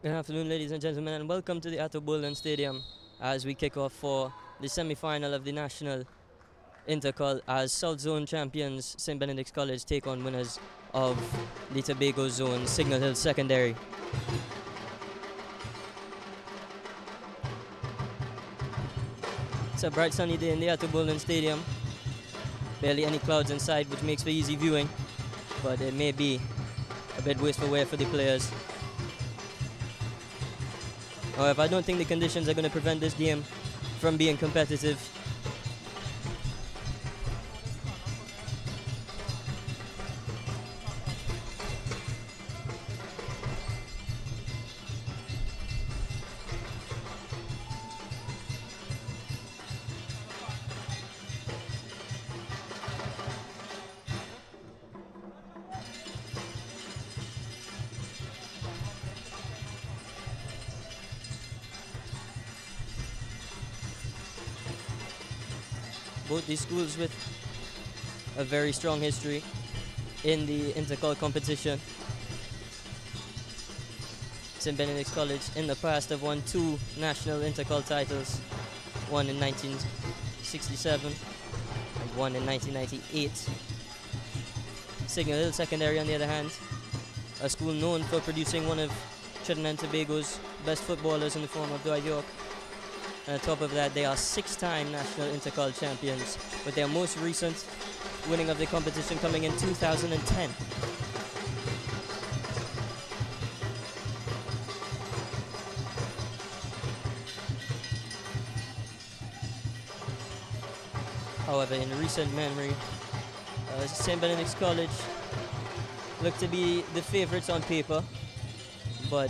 Good afternoon, ladies and gentlemen, and welcome to the Atto Bolden Stadium as we kick off for the semi-final of the National Intercol as South Zone champions St. Benedict's College take on winners of the Tobago Zone Signal Hill Secondary. It's a bright sunny day in the Atto Bolden Stadium. Barely any clouds inside, which makes for easy viewing, but it may be a bit wasteful wear for the players. However, I don't think the conditions are going to prevent this game from being competitive. Both these schools with a very strong history in the intercol competition. St. Benedict's College in the past have won 2 national intercol titles, one in 1967 and one in 1998. Signal Hill Secondary, on the other hand, a school known for producing one of Trinidad and Tobago's best footballers in the form of Dwight York. And on top of that, they are 6-time national intercol champions, with their most recent winning of the competition coming in 2010. However, in recent memory, St. Benedict's College looked to be the favorites on paper, but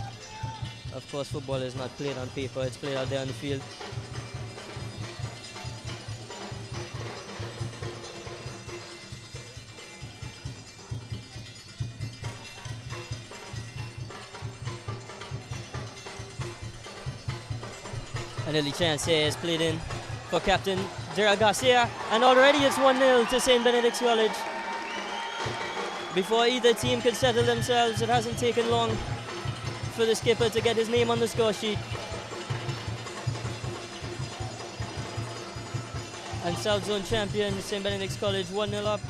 of course football is not played on paper, it's played out there on the field. An early chance here is played in for captain Gerald Garcia, and already it's 1-0 to St. Benedict's College. Before either team could settle themselves, it hasn't taken long for the skipper to get his name on the score sheet. And South Zone champion St. Benedict's College 1-0 up.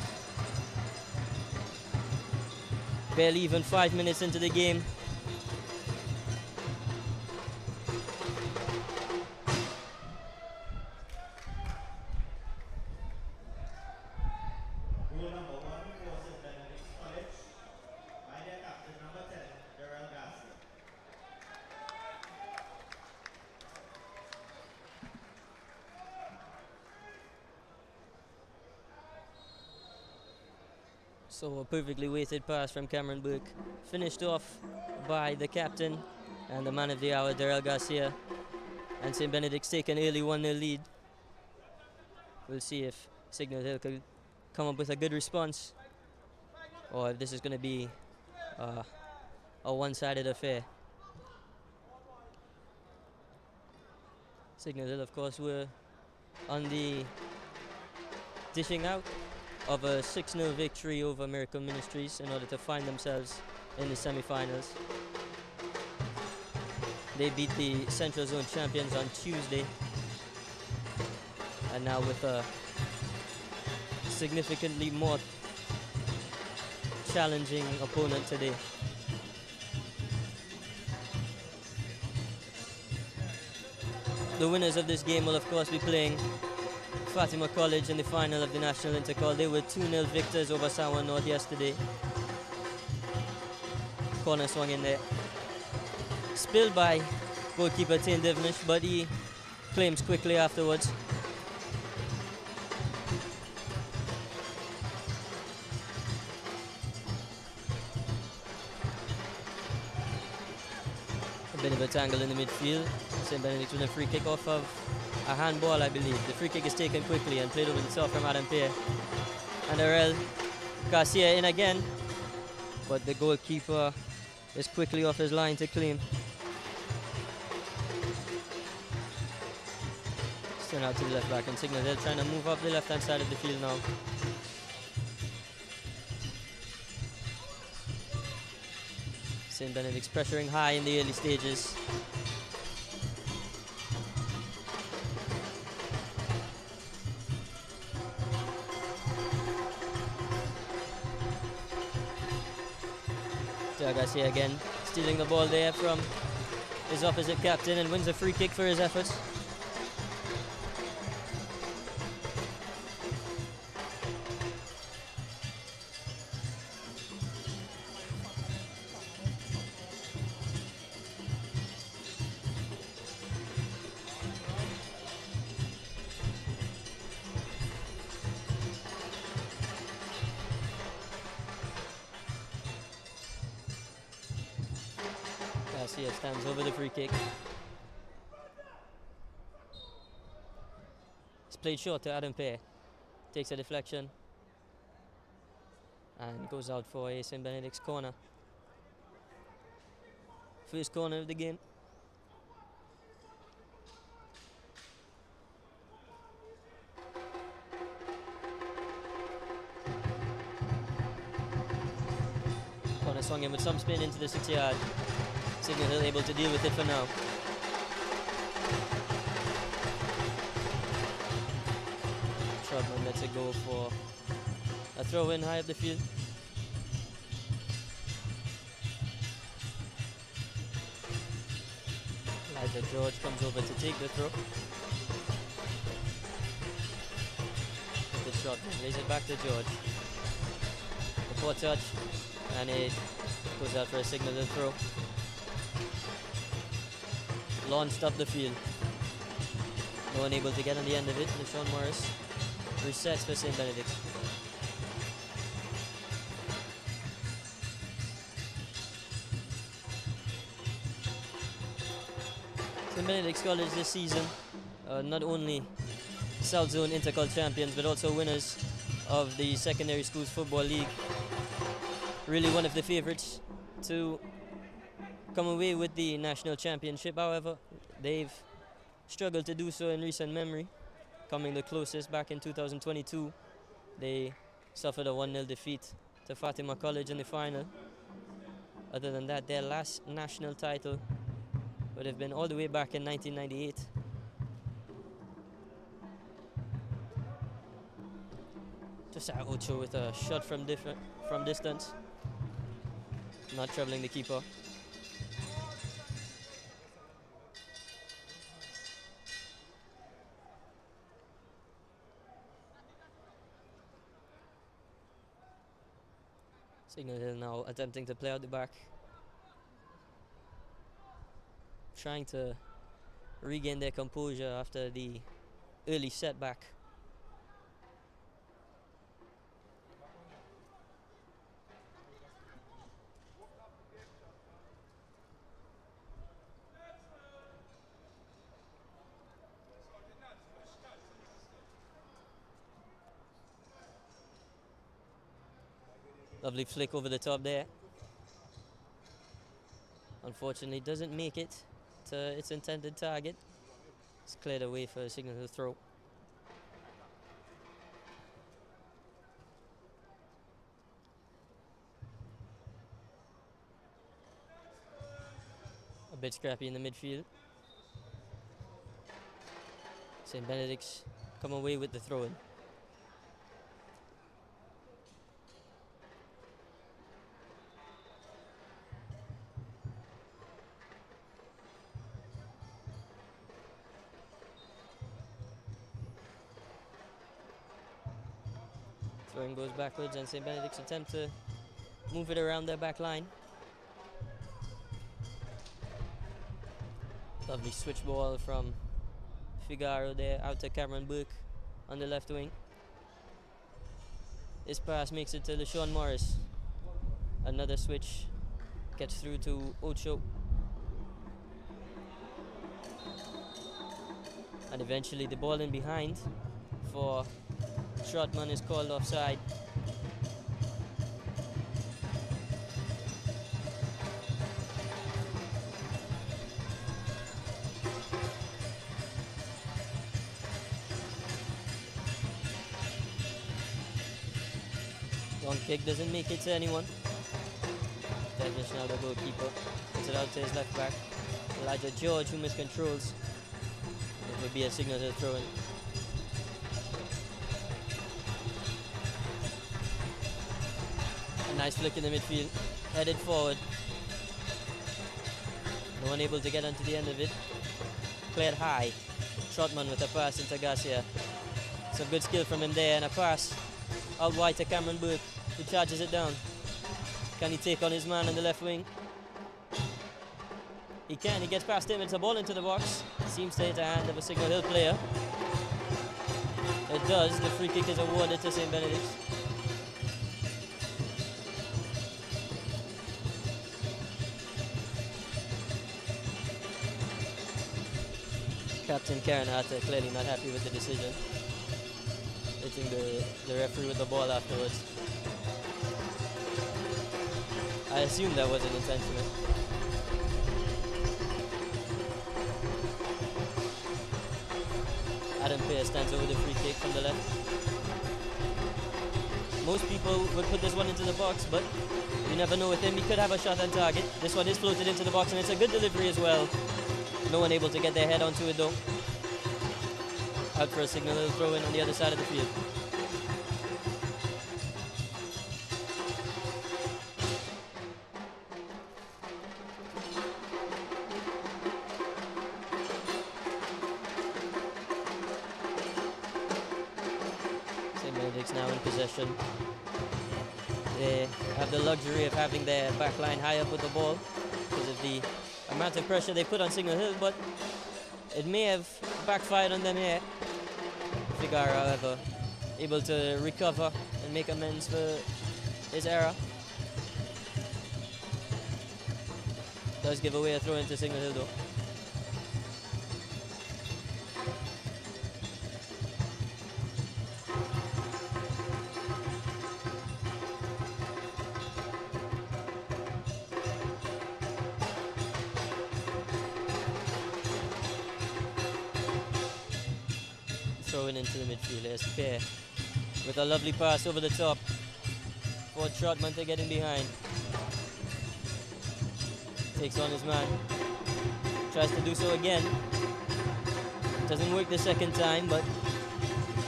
Barely even 5 minutes into the game. So a perfectly weighted pass from Cameron Burke, finished off by the captain and the man of the hour, Darrell Garcia. And St. Benedict's take an early 1-0 lead. We'll see if Signal Hill could come up with a good response, or if this is going to be a one-sided affair. Signal Hill, of course, were on the dishing out of a 6-0 victory over Miracle Ministries in order to find themselves in the semi-finals. They beat the Central Zone champions on Tuesday, and now with a significantly more challenging opponent today. The winners of this game will of course be playing Fatima College in the final of the National Intercol. They were 2-0 victors over Sawan North yesterday. Corner swung in there. Spilled by goalkeeper Tane Divnish, but he claims quickly afterwards. A bit of a tangle in the midfield. St. Benedict with a free kick off of a handball, I believe. The free kick is taken quickly and played over the top from Adam Pierre. And Darrell Garcia in again, but the goalkeeper is quickly off his line to claim. Turn out to the left back, and Signal Hill trying to move up the left hand side of the field now. St. Benedict's pressuring high in the early stages. Garcia again stealing the ball there from his opposite captain and wins a free kick for his efforts. Garcia stands over the free kick. It's played short to Adam Pear. Takes a deflection and goes out for a St. Benedict's corner. First corner of the game. Corner swung in with some spin into the 6-yard. Signal Hill able to deal with it for now. Trotman lets it go for a throw in high up the field. Elijah George comes over to take the throw. Good shot, lays it back to George. The poor touch, and it goes out for a Signal Hill throw. Launched up the field. No one able to get on the end of it. LaShawn Morris resets for St. Benedict. St. Benedict Scholars this season, not only South Zone Intercol champions, but also winners of the Secondary Schools Football League. Really one of the favorites to come away with the national championship. However, they've struggled to do so in recent memory. Coming the closest back in 2022, they suffered a 1-0 defeat to Fatima College in the final. Other than that, their last national title would have been all the way back in 1998. Just Ocho with a shot from distance, not troubling the keeper. Signal Hill now attempting to play out the back, trying to regain their composure after the early setback. Lovely flick over the top there. Unfortunately, doesn't make it to its intended target. It's cleared away for a Signal Hill throw. A bit scrappy in the midfield. St. Benedict's come away with the throw-in. Throwing goes backwards, and St. Benedict's attempt to move it around their back line. Lovely switch ball from Figaro there out to Cameron Burke on the left wing. This pass makes it to LaShawn Morris. Another switch gets through to Ocho. And eventually the ball in behind for Trotman is called offside. Long kick doesn't make it to anyone. The Irish now, the goalkeeper. Puts it out to his left back. Elijah George, who miscontrols. It would be a signal to throw in. A nice flick in the midfield. Headed forward. No one able to get onto the end of it. Cleared high. Trotman with a pass into Garcia. Some good skill from him there, and a pass out wide to Cameron Burke, who charges it down. Can he take on his man on the left wing? He can. He gets past him. It's a ball into the box. Seems to hit a hand of a Signal Hill player. It does. The free kick is awarded to St. Benedict. Captain Karen Hatter clearly not happy with the decision. Hitting the referee with the ball afterwards. I assume that wasn't intentional. Adam Pearce stands over the free kick from the left. Most people would put this one into the box, but you never know with him. He could have a shot on target. This one is floated into the box, and it's a good delivery as well. No one able to get their head onto it though. Out for a Signal Hill throw in on the other side of the field. St. Benedict's now in possession. They have the luxury of having their back line high up with the ball because of the amount of pressure they put on Signal Hill, but it may have backfired on them here. Figaro, however, able to recover and make amends for his error. Does give away a throw into Signal Hill though. Throwing into the midfield. There's Pear with a lovely pass over the top for Trotman to get in behind. Takes on his man. Tries to do so again. Doesn't work the second time, but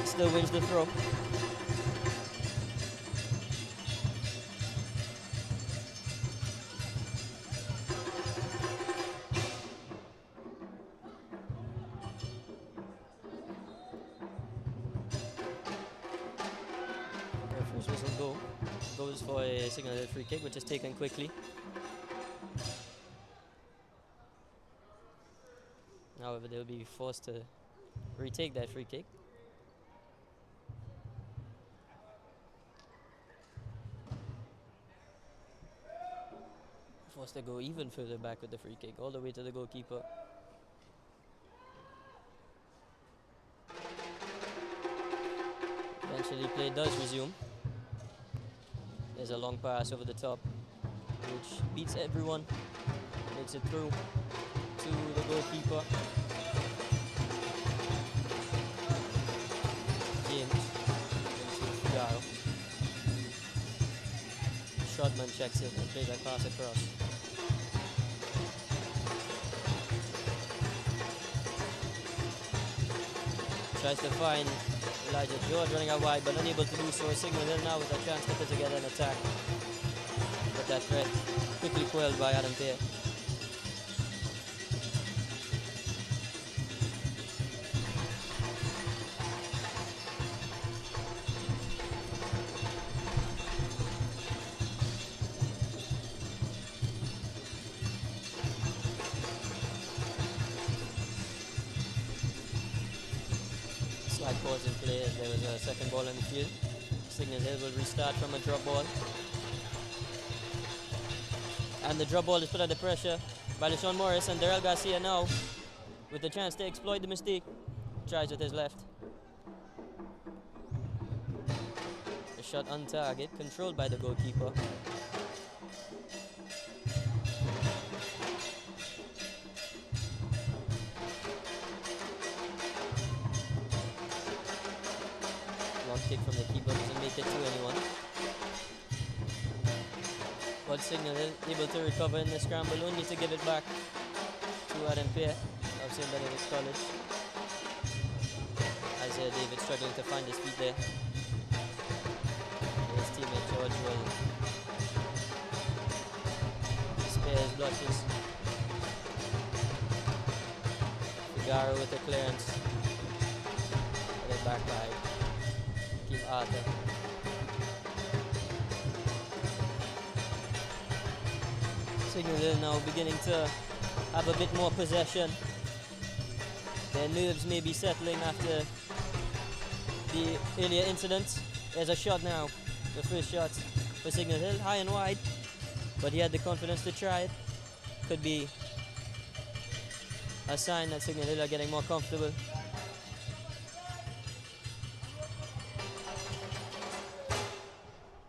still wins the throw. Goes for a Signal Hill free kick, which is taken quickly. However, they'll be forced to retake that free kick. Forced to go even further back with the free kick, all the way to the goalkeeper. Eventually, play does resume. There's a long pass over the top, which beats everyone, makes it through to the goalkeeper. James into Figaro. Shotman checks it and plays that pass across. Tries to find Elijah George running out wide, but unable to do so. Signal Hill now with a chance to put together an attack. But that threat quickly quelled by Adam Pear. Slight pause in play as there was a second ball in the field. Signal Hill will restart from a drop ball. And the drop ball is put under pressure by LaShawn Morris, and Darrell Garcia now with the chance to exploit the mistake. Tries with his left. A shot on target, controlled by the goalkeeper. Long kick from the keeper, doesn't make it to anyone. But Signal Hill able to recover in the scramble, only to give it back to Adam Pear of St. Benedict's College. Isaiah David struggling to find his feet there. His teammate George will spare his blushes. Figaro with the clearance. Put it back by Keith Arthur. Signal Hill now beginning to have a bit more possession. Their nerves may be settling after the earlier incident. There's a shot now, the first shot for Signal Hill, high and wide, but he had the confidence to try it. Could be a sign that Signal Hill are getting more comfortable.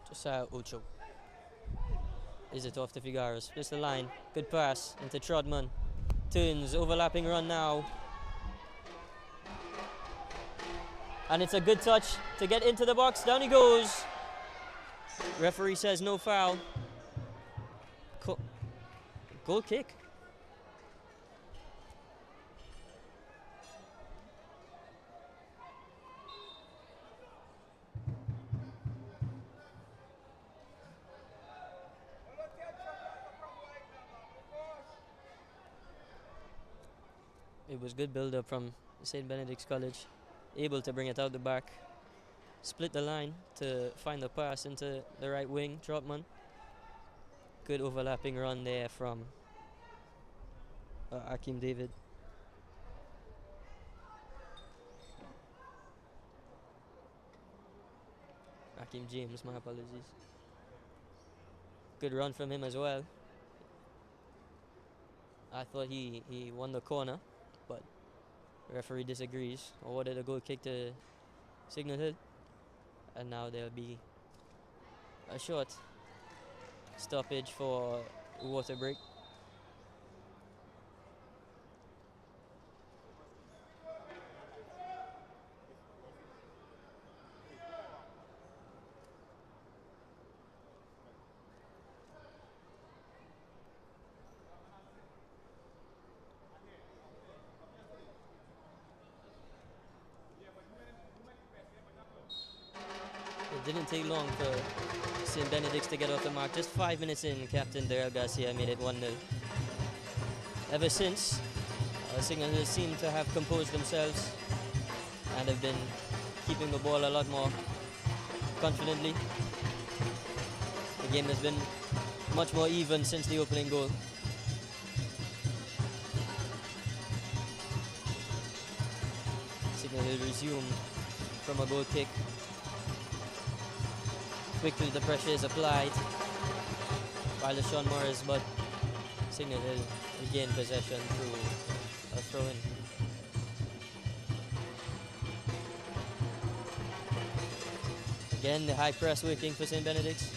Josiah Ocho. Is it off to Figaro? Splits the line. Good pass into Trotman. Turns, overlapping run now. And it's a good touch to get into the box. Down he goes. Referee says no foul. Goal kick. It was good build-up from St. Benedict's College. Able to bring it out the back. Split the line to find the pass into the right wing, Trotman. Good overlapping run there from Akeem David. Akeem James, my apologies. Good run from him as well. I thought he won the corner, but the referee disagrees. Awarded a goal kick to Signal Hill. And now there'll be a short stoppage for water break. It didn't take long for St. Benedict's to get off the mark. Just 5 minutes in, Captain Darrell Garcia made it 1-0. Ever since, Signal Hill seem to have composed themselves and have been keeping the ball a lot more confidently. The game has been much more even since the opening goal. Signal Hill resume from a goal kick. Quickly the pressure is applied by LaShawn Morris, but Signal Hill regain possession through a throw-in. Again, the high press working for St. Benedict's.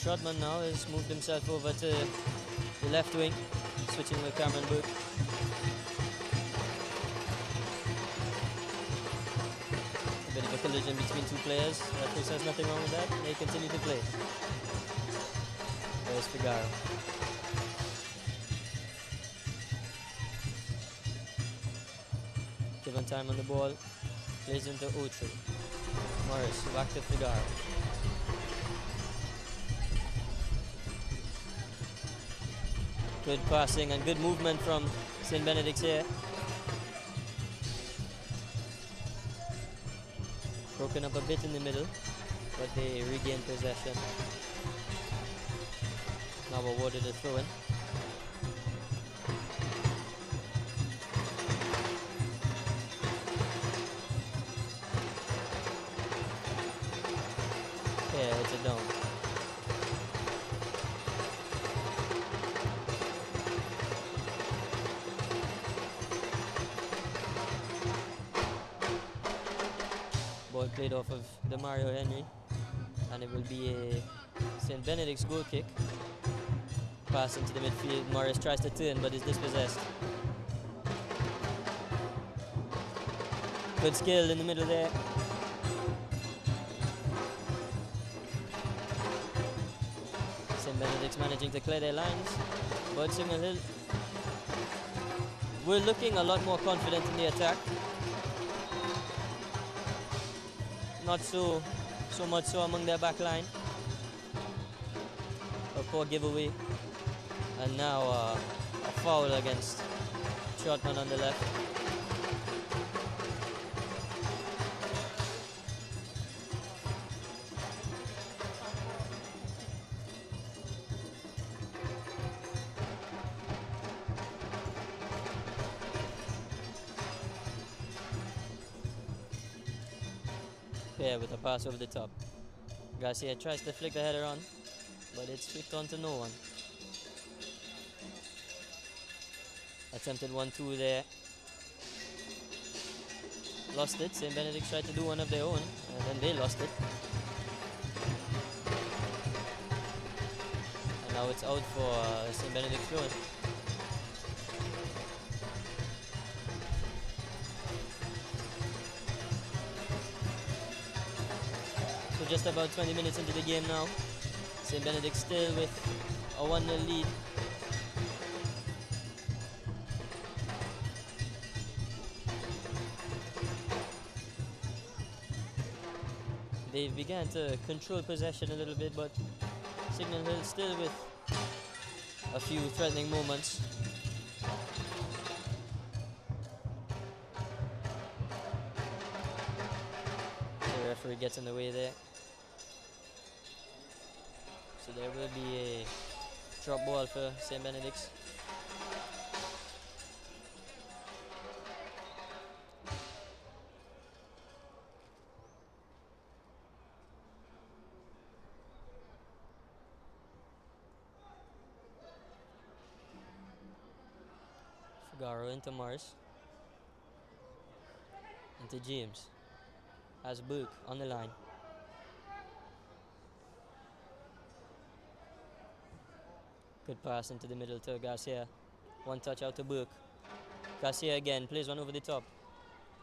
Trotman now has moved himself over to the left wing, switching with Cameron Burke. A bit of a collision between two players. Referee says nothing wrong with that. They continue to play. There's Figaro. Given time on the ball, plays into Ocho. Morris back to Figaro. Good passing and good movement from St. Benedict's here. Broken up a bit in the middle, but they regain possession. Now awarded a throw-in. Yeah, it's a down. Ball played off of Demario Henry, and it will be a St. Benedict's goal kick. Pass into the midfield. Morris tries to turn, but is dispossessed. Good skill in the middle there. St. Benedict's managing to clear their lines, but Signal Hill we're looking a lot more confident in the attack. Not so much so among their back line. A poor giveaway. And now a foul against Trotman on the left. Pair with a pass over the top. Garcia tries to flick the header on, but it's flicked on to no one. Attempted 1-2 there. Lost it. St. Benedict tried to do one of their own, and then they lost it. And now it's out for St. Benedict throw. So just about 20 minutes into the game now. St. Benedict still with a 1-0 lead. They began to control possession a little bit, but Signal Hill still with a few threatening moments. The referee gets in the way there. So there will be a drop ball for St. Benedict's. Figaro into Morris. Into James. Has Burke on the line. Good pass into the middle to Garcia. One touch out to Burke. Garcia again plays one over the top.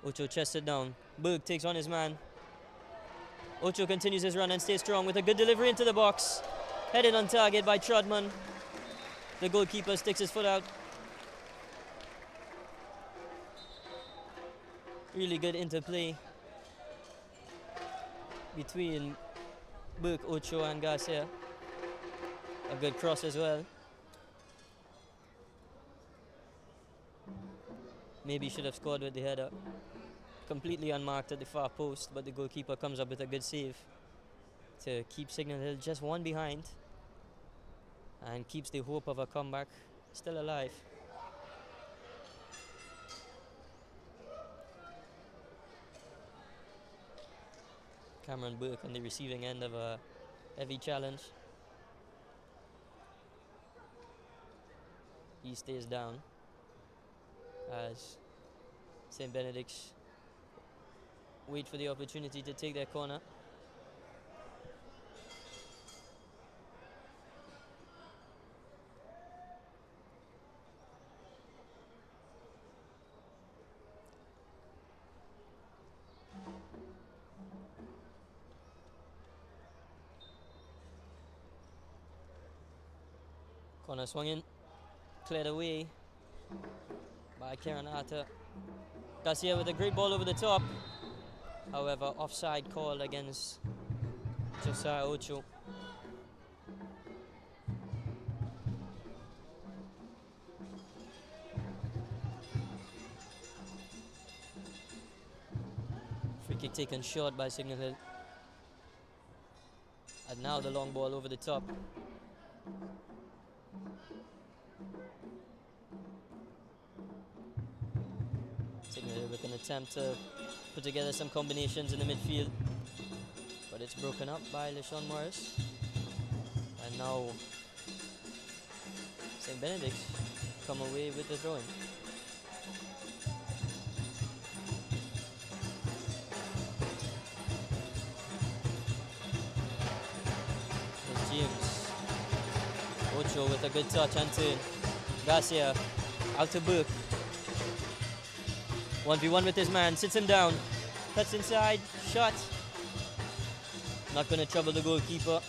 Ocho chests it down. Burke takes on his man. Ocho continues his run and stays strong with a good delivery into the box. Headed on target by Trotman. The goalkeeper sticks his foot out. Really good interplay between Burke, Ocho and Garcia. A good cross as well. Maybe should have scored with the header. Completely unmarked at the far post, but the goalkeeper comes up with a good save to keep Signal Hill just one behind and keeps the hope of a comeback still alive. Cameron Burke on the receiving end of a heavy challenge. He stays down as St. Benedict's wait for the opportunity to take their corner. Corner swung in, cleared away by Kieran Arthur. Garcia with a great ball over the top. However, offside call against Josiah Ocho. Free kick taken short by Signal Hill. And now the long ball over the top. With an attempt to put together some combinations in the midfield, but it's broken up by LeSean Morris. And now St. Benedict's come away with the throw-in. There's James. Ocho with a good touch and turn. Garcia out to Burke. 1v1 with his man, sits him down, cuts inside, shot. Not going to trouble the goalkeeper.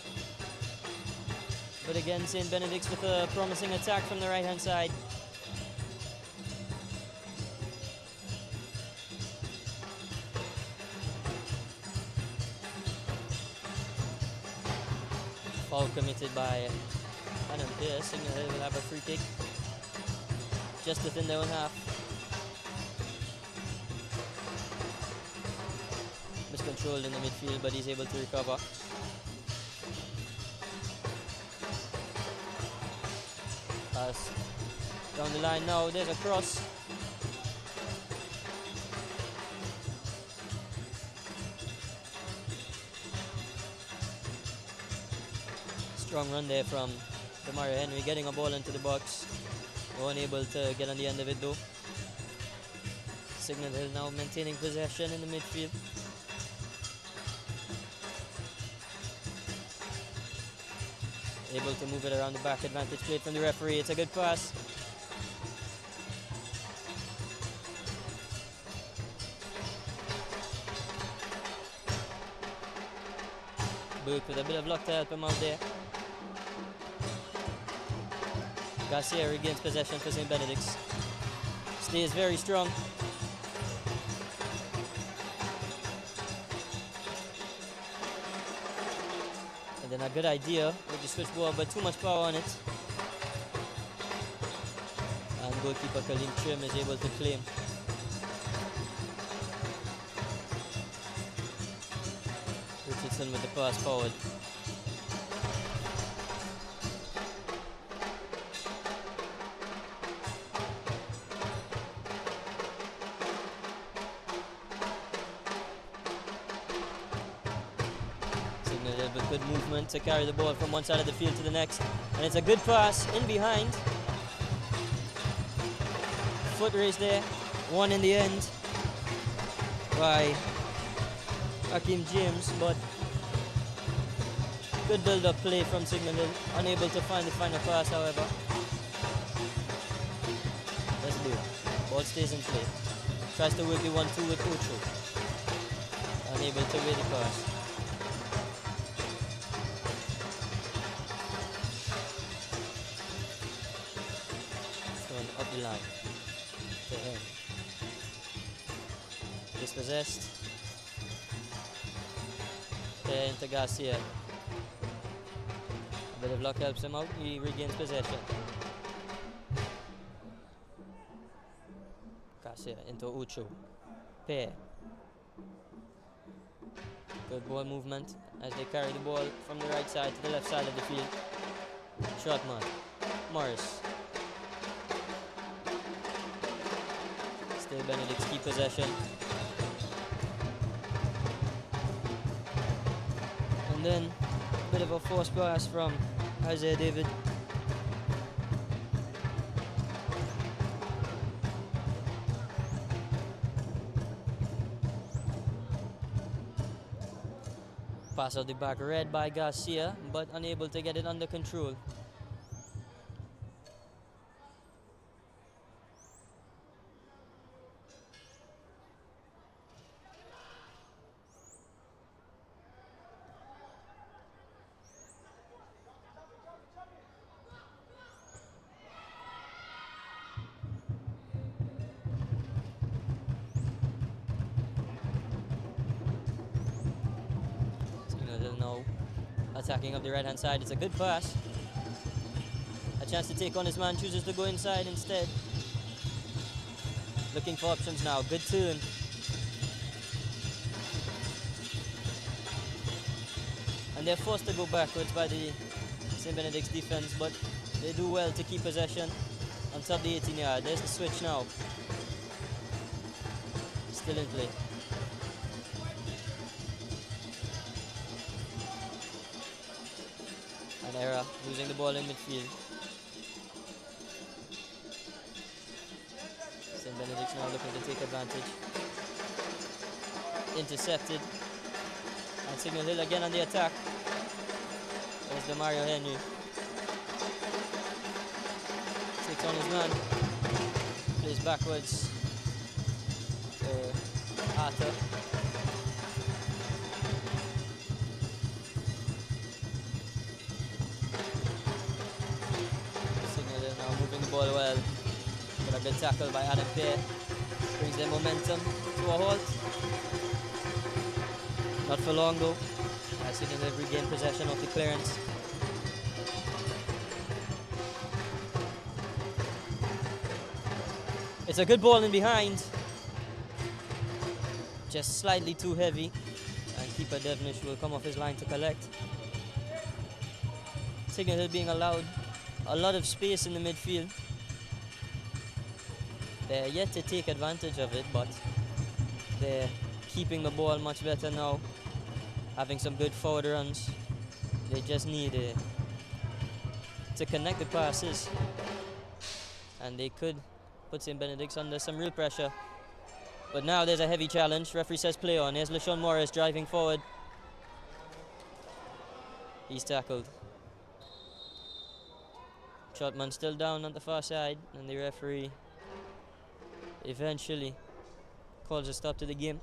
But again, St. Benedict's with a promising attack from the right-hand side. Foul committed by Adam Pierce. Signal Hill will have a free kick just within their own half. Miscontrolled in the midfield, but he's able to recover. Pass down the line now. There's a cross. Strong run there from Demario Henry, getting a ball into the box. Unable to get on the end of it though. Signal Hill now maintaining possession in the midfield. Able to move it around the back, advantage played from the referee. It's a good pass. Burke with a bit of luck to help him out there. Garcia regains possession for St. Benedict's. Stays very strong. And then a good idea with the switch ball, but too much power on it. And goalkeeper Kaleem Trim is able to claim. Richardson with the pass forward. Good movement to carry the ball from one side of the field to the next, and it's a good pass in behind. Foot race there, one in the end by Hakeem James, but good build-up play from Signal Hill, unable to find the final pass however. That's blue. Ball stays in play. Tries to work the 1-2 with Ocho. Unable to read the pass. Up the line to him. Dispossessed. There into Garcia. A bit of luck helps him out. He regains possession. Garcia into Ucho. Pair. Good ball movement as they carry the ball from the right side to the left side of the field. Shotman. Morris. Still Benedict's key possession. And then a bit of a forced pass from Isaiah David. Pass out the back, read by Garcia, but unable to get it under control. Attacking up the right hand side, it's a good pass. A chance to take on his man, chooses to go inside instead. Looking for options now, good turn. And they're forced to go backwards by the St. Benedict's defense, but they do well to keep possession on top of the 18 yard. There's the switch now. Still in play. Error, losing the ball in midfield. St. Benedict's now looking to take advantage. Intercepted. And Signal Hill again on the attack. There's Demario Henry. Takes on his man. Plays backwards. Arthur. Signaler now moving the ball well. But a good tackle by Adam Pear. Brings their momentum to a halt. Not for long though. Signaler regained possession of the clearance. It's a good ball in behind. Just slightly too heavy. And keeper Devnish will come off his line to collect. Signal Hill being allowed a lot of space in the midfield. They're yet to take advantage of it, but they're keeping the ball much better now. Having some good forward runs. They just need to connect the passes. And they could put St. Benedict under some real pressure. But now there's a heavy challenge. Referee says play on. Here's LaShawn Morris driving forward. He's tackled. Trotman still down on the far side, and the referee eventually calls a stop to the game.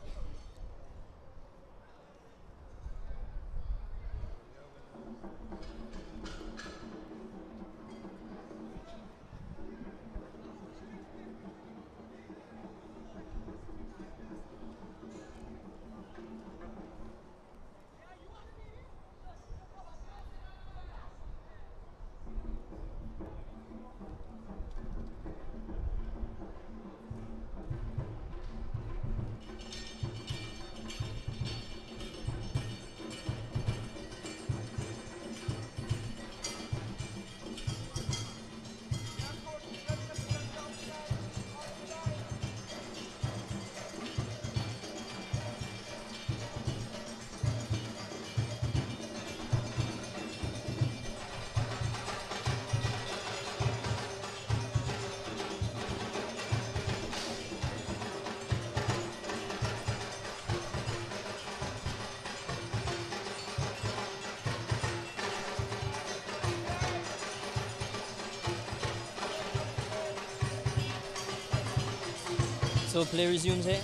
So play resumes here.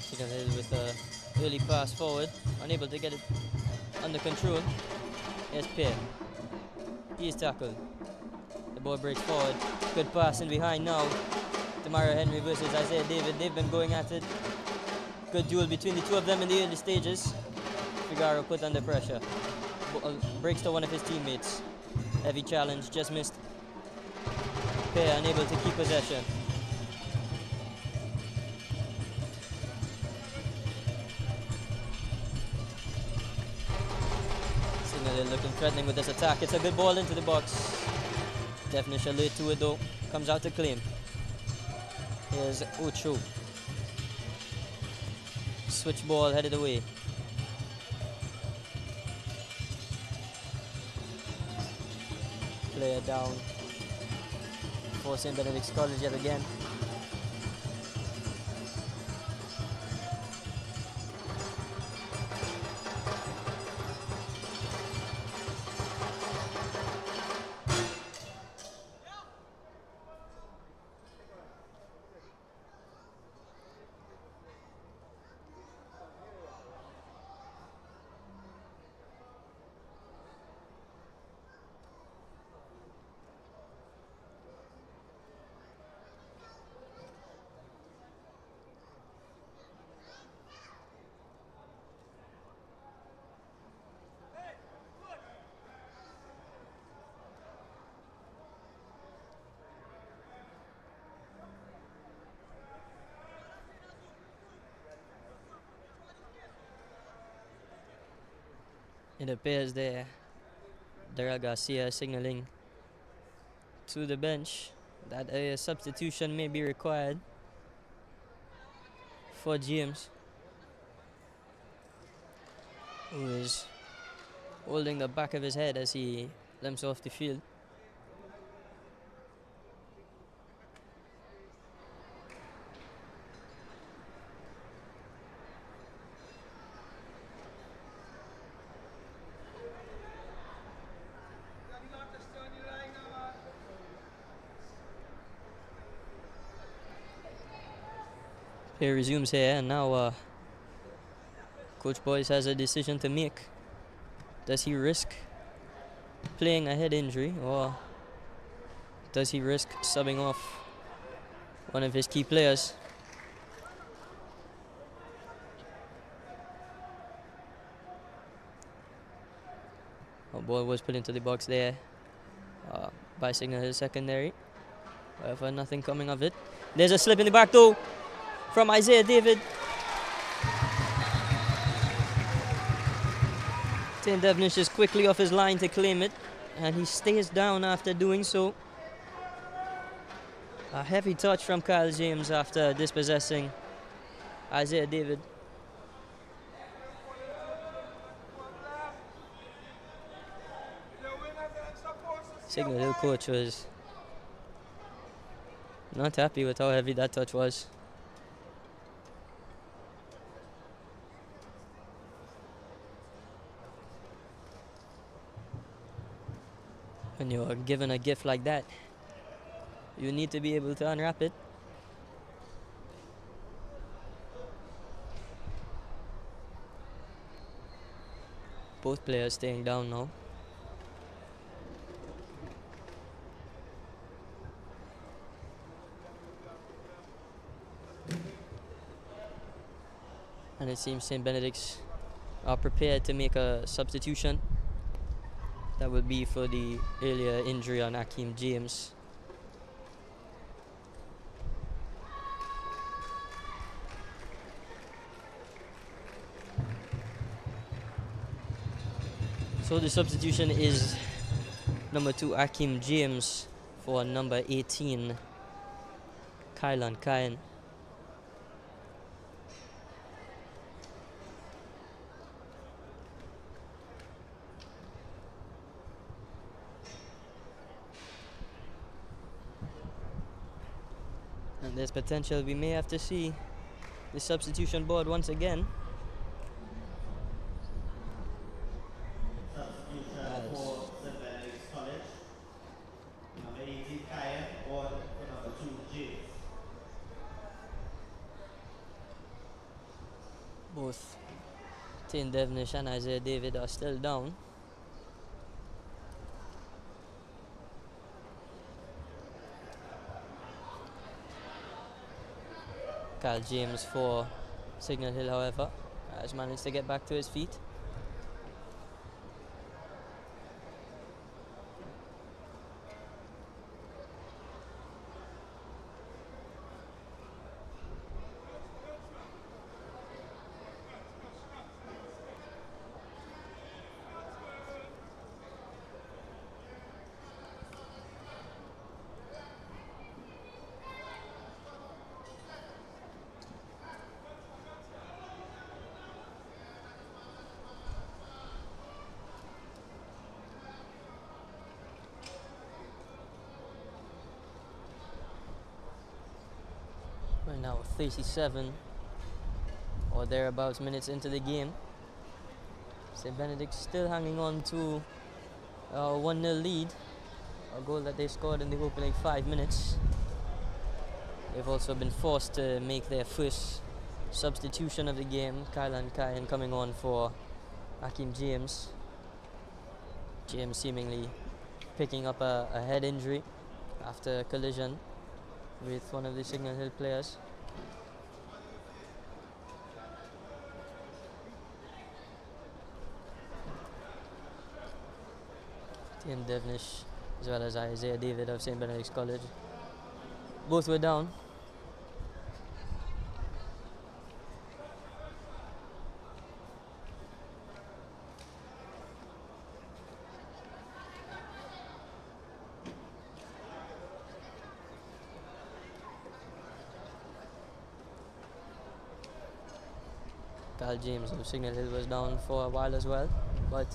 Signal with a early pass forward, unable to get it under control. Here's Pierre. He is tackled. The ball breaks forward. Good pass in behind now. Tamara Henry versus Isaiah David. They've been going at it. Good duel between the two of them in the early stages. Figaro put under pressure. Breaks to one of his teammates. Heavy challenge, just missed. Pierre unable to keep possession. Signal looking threatening with this attack. It's a good ball into the box. Devnish alert to it though. Comes out to claim. Here's Ocho. Switch ball headed away. Player down for St. Benedict's College yet again. It appears there Daryl Garcia signaling to the bench that a substitution may be required for James, who is holding the back of his head as he limps off the field. Play resumes here, and now Coach Boyce has a decision to make. Does he risk playing a head injury, or does he risk subbing off one of his key players? A ball was put into the box there by Signal Hill secondary. However, nothing coming of it. There's a slip in the back though from Isaiah David. St. Devenish is quickly off his line to claim it, and he stays down after doing so. A heavy touch from Kyle James after dispossessing Isaiah David. Signal Hill coach was not happy with how heavy that touch was. When you're given a gift like that, you need to be able to unwrap it. Both players staying down now. And it seems St. Benedict's are prepared to make a substitution. That will be for the earlier injury on Akeem James. So the substitution is number 2 Akeem James for number 18 Kylan Kyan. And there's potential we may have to see the substitution board once again. Both St. Devenish and Isaiah David are still down. Kyle James for Signal Hill, however, has managed to get back to his feet. We're now 37 or thereabouts minutes into the game. St. Benedict still hanging on to a 1-0 lead, a goal that they scored in the opening 5 minutes. They've also been forced to make their first substitution of the game. Kylan Kyan coming on for Akeem James. James seemingly picking up a head injury after a collision with one of the Signal Hill players. Tim Devenish as well as Isaiah David of St. Benedict's College. Both were down. Kyle James of Signal Hill was down for a while as well, but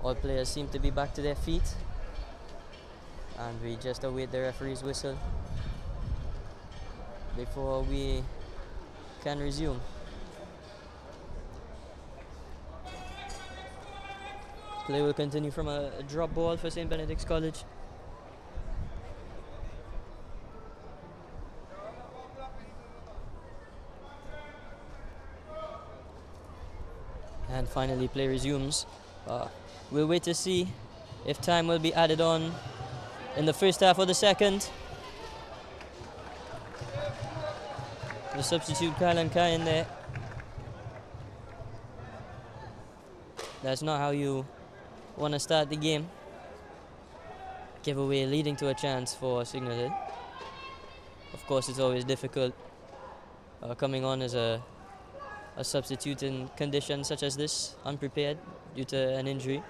all players seem to be back to their feet, and we just await the referee's whistle before we can resume. Play will continue from a drop ball for St. Benedict's College. And finally play resumes. We'll wait to see if time will be added on in the first half or the second. The substitute Kylan Kyan there. That's not how you want to start the game. Giveaway leading to a chance for Signal Hill. Of course, it's always difficult coming on as a substitute in conditions such as this, unprepared due to an injury.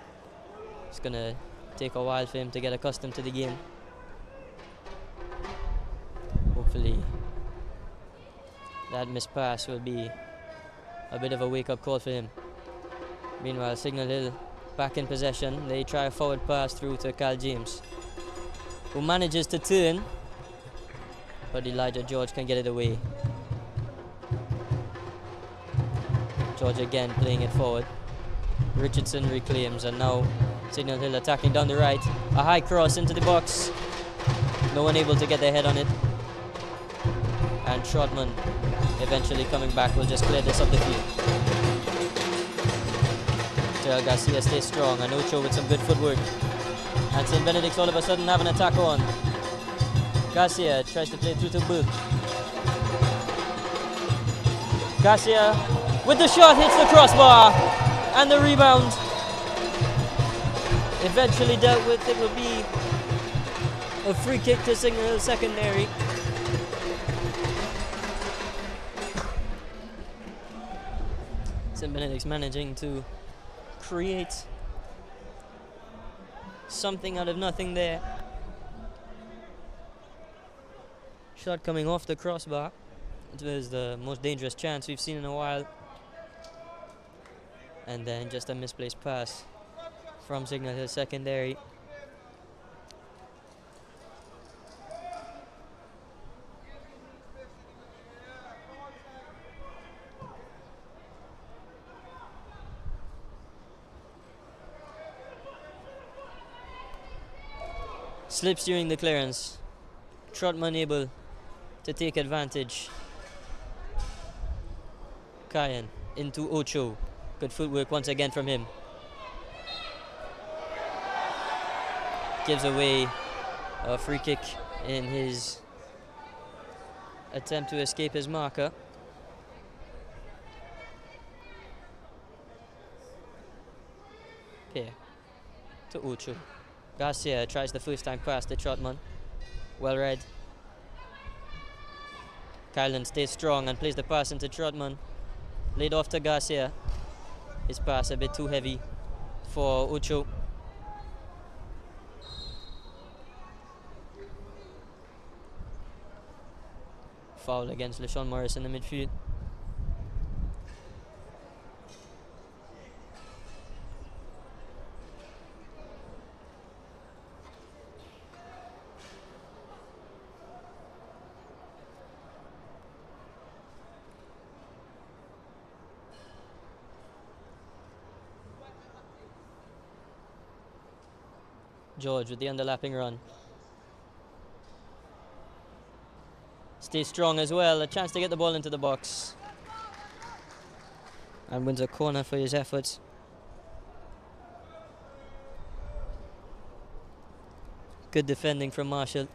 It's going to take a while for him to get accustomed to the game. Hopefully that missed pass will be a bit of a wake-up call for him. Meanwhile, Signal Hill back in possession. They try a forward pass through to Kyle James, who manages to turn, but Elijah George can get it away. George again playing it forward. Richardson reclaims, and now Signal Hill attacking down the right. A high cross into the box. No one able to get their head on it. And Trotman eventually coming back will just clear this up the field. Terrell Garcia stays strong, and Ocho with some good footwork. And St. Benedict's all of a sudden have an attack on. Garcia tries to play through to Burke. Garcia with the shot, hits the crossbar, and the rebound eventually dealt with. It will be a free kick to Signal Hill secondary. St. Benedict's managing to create something out of nothing there. Shot coming off the crossbar. It was the most dangerous chance we've seen in a while. And then just a misplaced pass from Signal Hill secondary. Slips during the clearance. Trotman able to take advantage. Kyan into Ocho. Good footwork once again from him. Gives away a free kick in his attempt to escape his marker. Here to Ocho. Garcia tries the first time pass to Trotman. Well read. Kylan stays strong and plays the pass into Trotman. Laid off to Garcia. His pass a bit too heavy for Ocho. Foul against LaShawn Morris in the midfield. George with the underlapping run. Stays strong as well. A chance to get the ball into the box. And wins a corner for his efforts. Good defending from Marshall.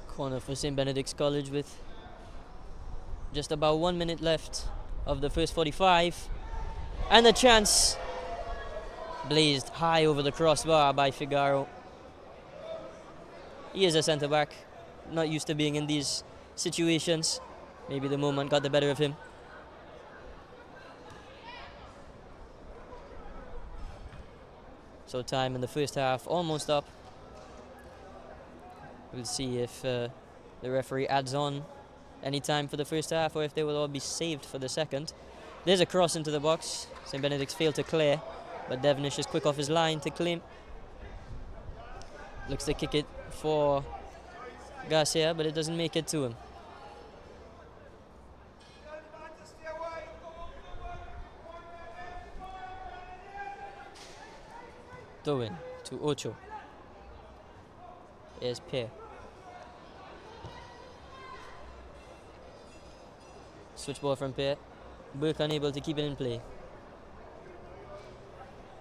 Corner for St. Benedict's College with just about 1 minute left of the first 45. And the chance blazed high over the crossbar by Figaro. He is a centre-back, not used to being in these situations. Maybe the moment got the better of him. So time in the first half almost up. We'll see if the referee adds on any time for the first half or if they will all be saved for the second. There's a cross into the box. St. Benedict's failed to clear, but Devonish is quick off his line to claim. Looks to kick it for Garcia, but it doesn't make it to him. Throw in to Ocho. Here's Pierre. Switch ball from Pierre. Burke unable to keep it in play.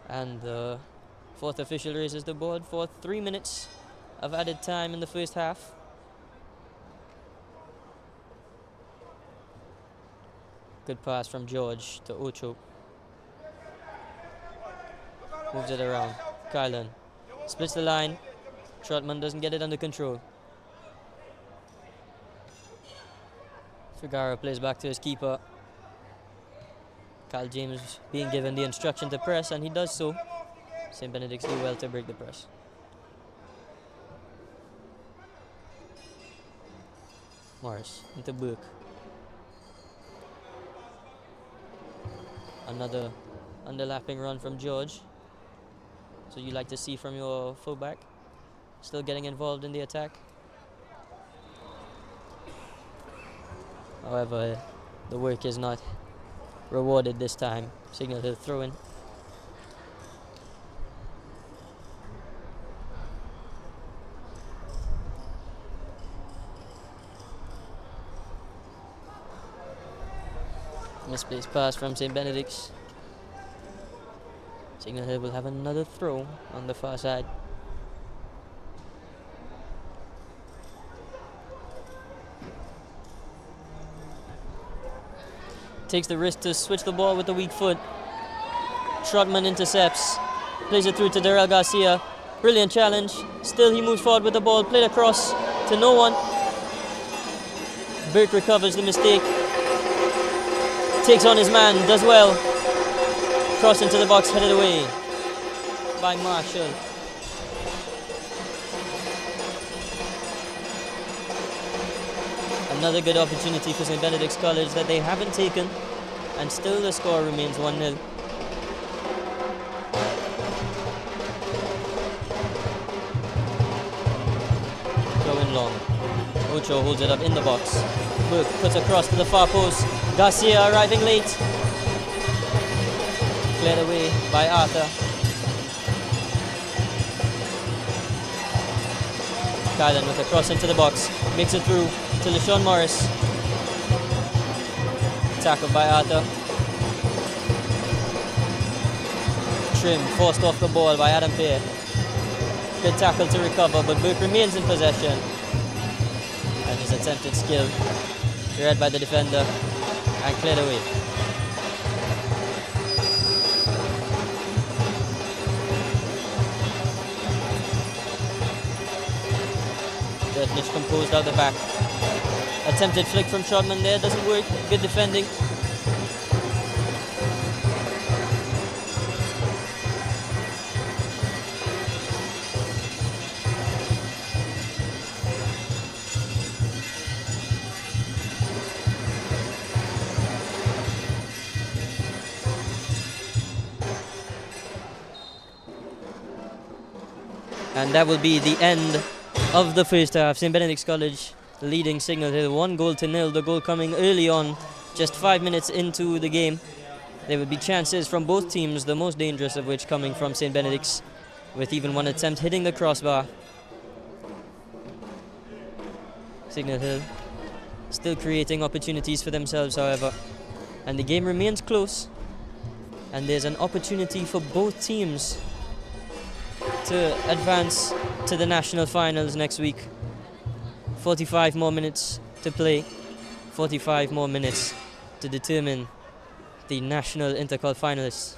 And the fourth official raises the board for 3 minutes of added time in the first half. Good pass from George to Ocho. Moves it around. Kylan splits the line. Trotman doesn't get it under control. Figaro plays back to his keeper. Kyle James being given the instruction to press, and he does so. St. Benedict's do well to break the press. Morris into Burke. Another underlapping run from George. So you like to see from your fullback. Still getting involved in the attack. However, the work is not rewarded this time. Signal to throw in. Misplaced pass from St. Benedict's. Signal Hill will have another throw on the far side. Takes the risk to switch the ball with the weak foot. Trotman intercepts. Plays it through to Darrell Garcia. Brilliant challenge. Still he moves forward with the ball. Played across to no one. Burke recovers the mistake. Takes on his man. Does well. Cross into the box. Headed away by Marshall. Another good opportunity for St. Benedict's College that they haven't taken, and still the score remains 1-0. Throw in long. Ocho holds it up in the box. Burke puts across to the far post. Garcia arriving late. Cleared away by Arthur. Kylan with a cross into the box. Makes it through to LeSean Morris. Tackled by Arthur. Trim forced off the ball by Adam Pear. Good tackle to recover, but Burke remains in possession. And his attempted skill read by the defender and cleared away. Niche composed out the back. Attempted flick from Trotman there, doesn't work. Good defending. And that will be the end of the first half. St. Benedict's College leading Signal Hill 1-0. The goal coming early on, just 5 minutes into the game. There would be chances from both teams, the most dangerous of which coming from St. Benedict's, with even one attempt hitting the crossbar. Signal Hill still creating opportunities for themselves, however. And the game remains close. And there's an opportunity for both teams to advance to the national finals next week. 45 more minutes to play. 45 more minutes to determine the national intercol finalists.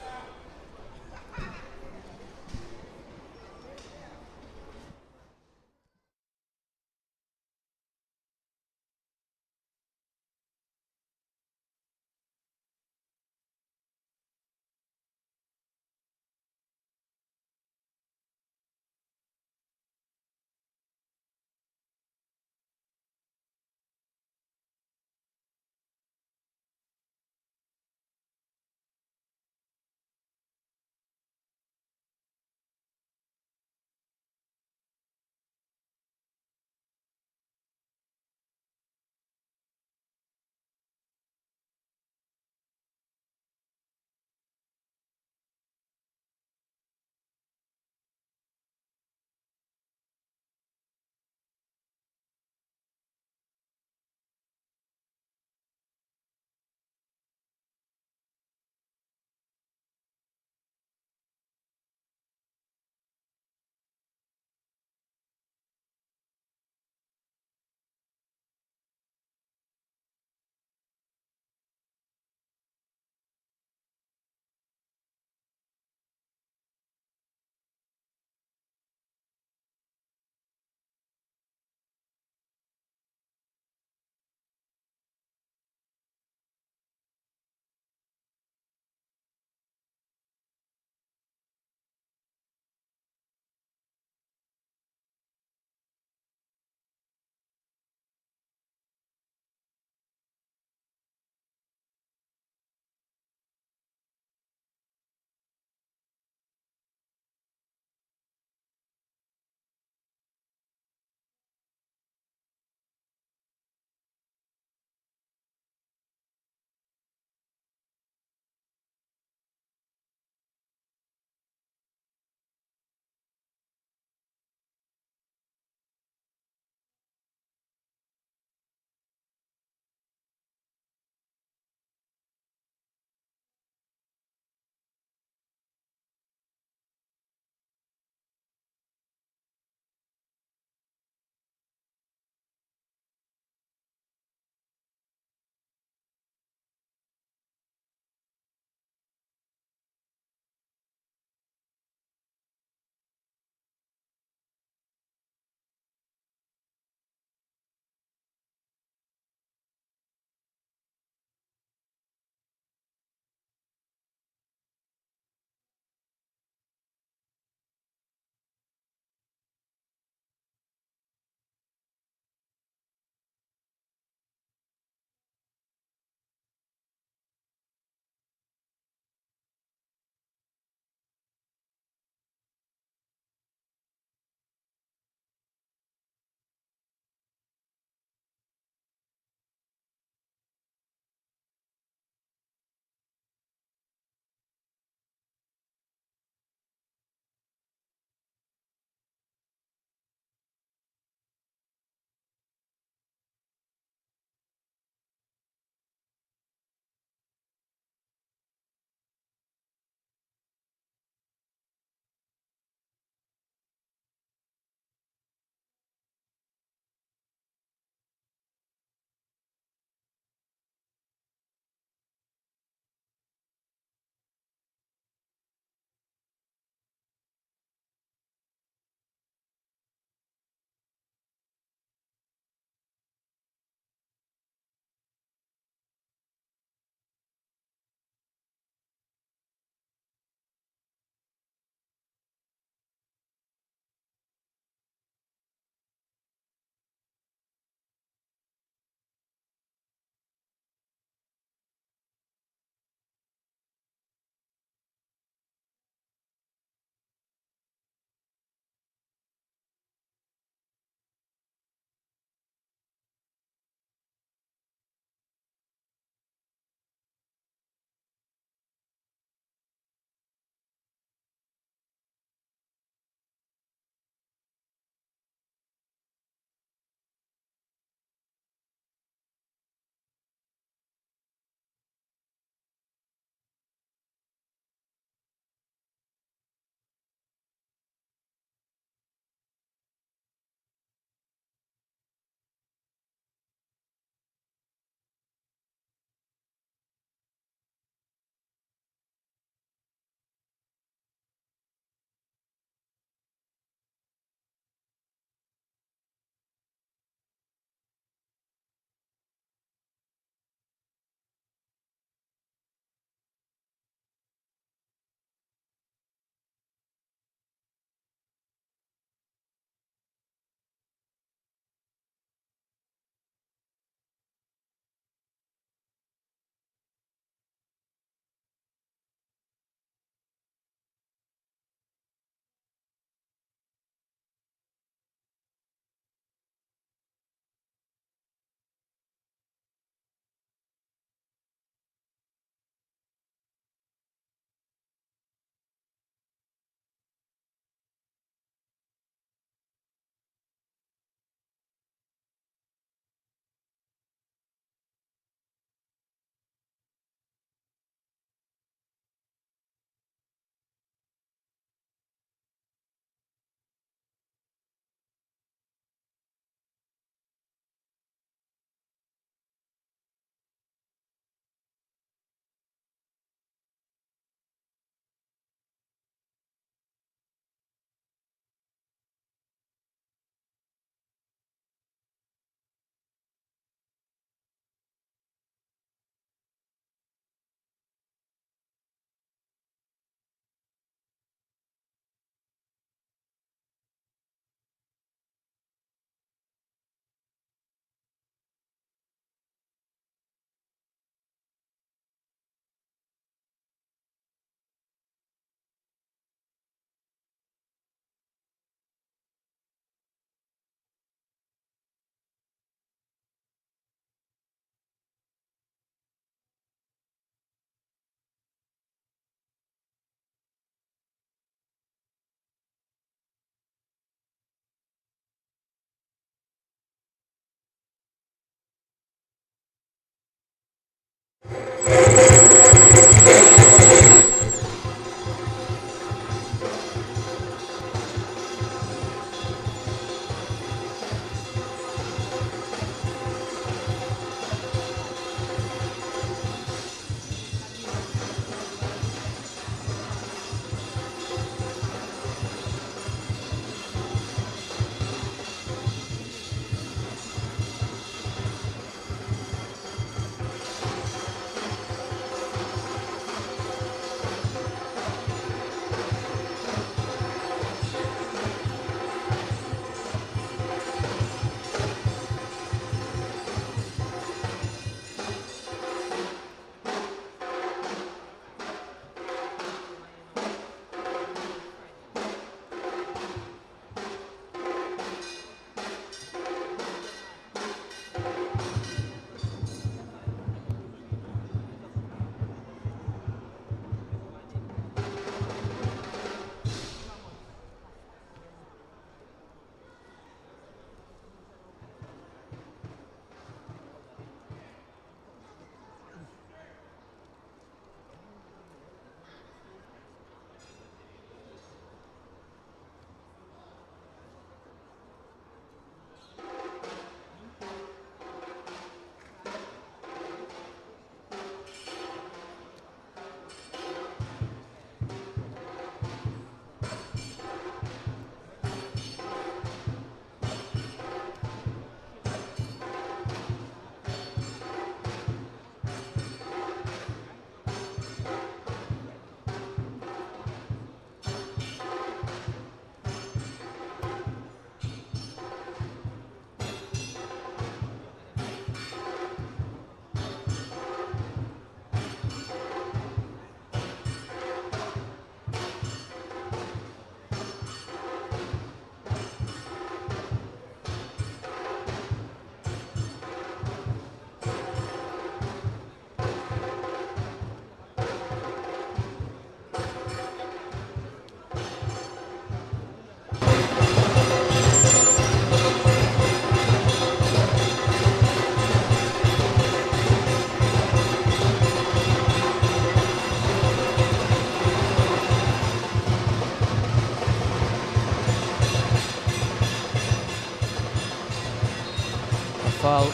Wow.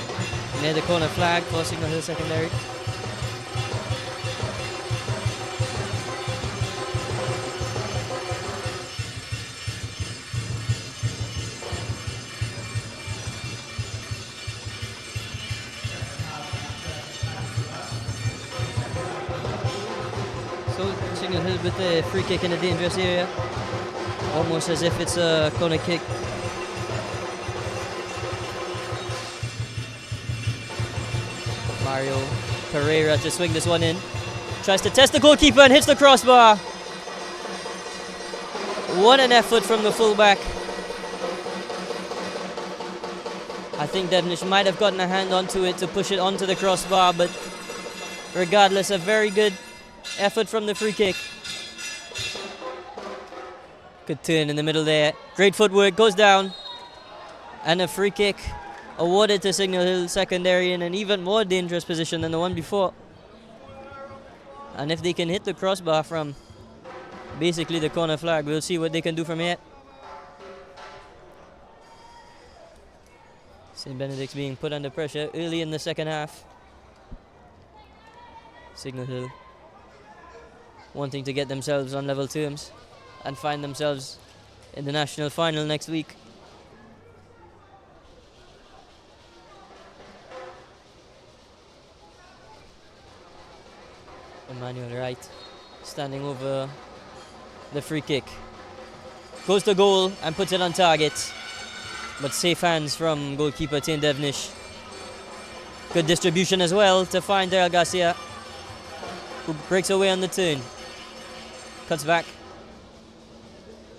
Near the corner flag for Signal Hill Secondary. So Signal Hill with the free kick in a dangerous area. Almost as if it's a corner kick. Mario Pereira to swing this one in. Tries to test the goalkeeper and hits the crossbar. What an effort from the fullback. I think Devonish might have gotten a hand onto it to push it onto the crossbar, but regardless, a very good effort from the free kick. Good turn in the middle there. Great footwork, goes down. And a free kick awarded to Signal Hill Secondary in an even more dangerous position than the one before. And if they can hit the crossbar from basically the corner flag, we'll see what they can do from here. St. Benedict's being put under pressure early in the second half. Signal Hill wanting to get themselves on level terms and find themselves in the national final next week. Emmanuel Wright standing over the free kick. Goes to goal and puts it on target. But safe hands from goalkeeper Tane Devonish. Good distribution as well to find Daryl Garcia, who breaks away on the turn. Cuts back.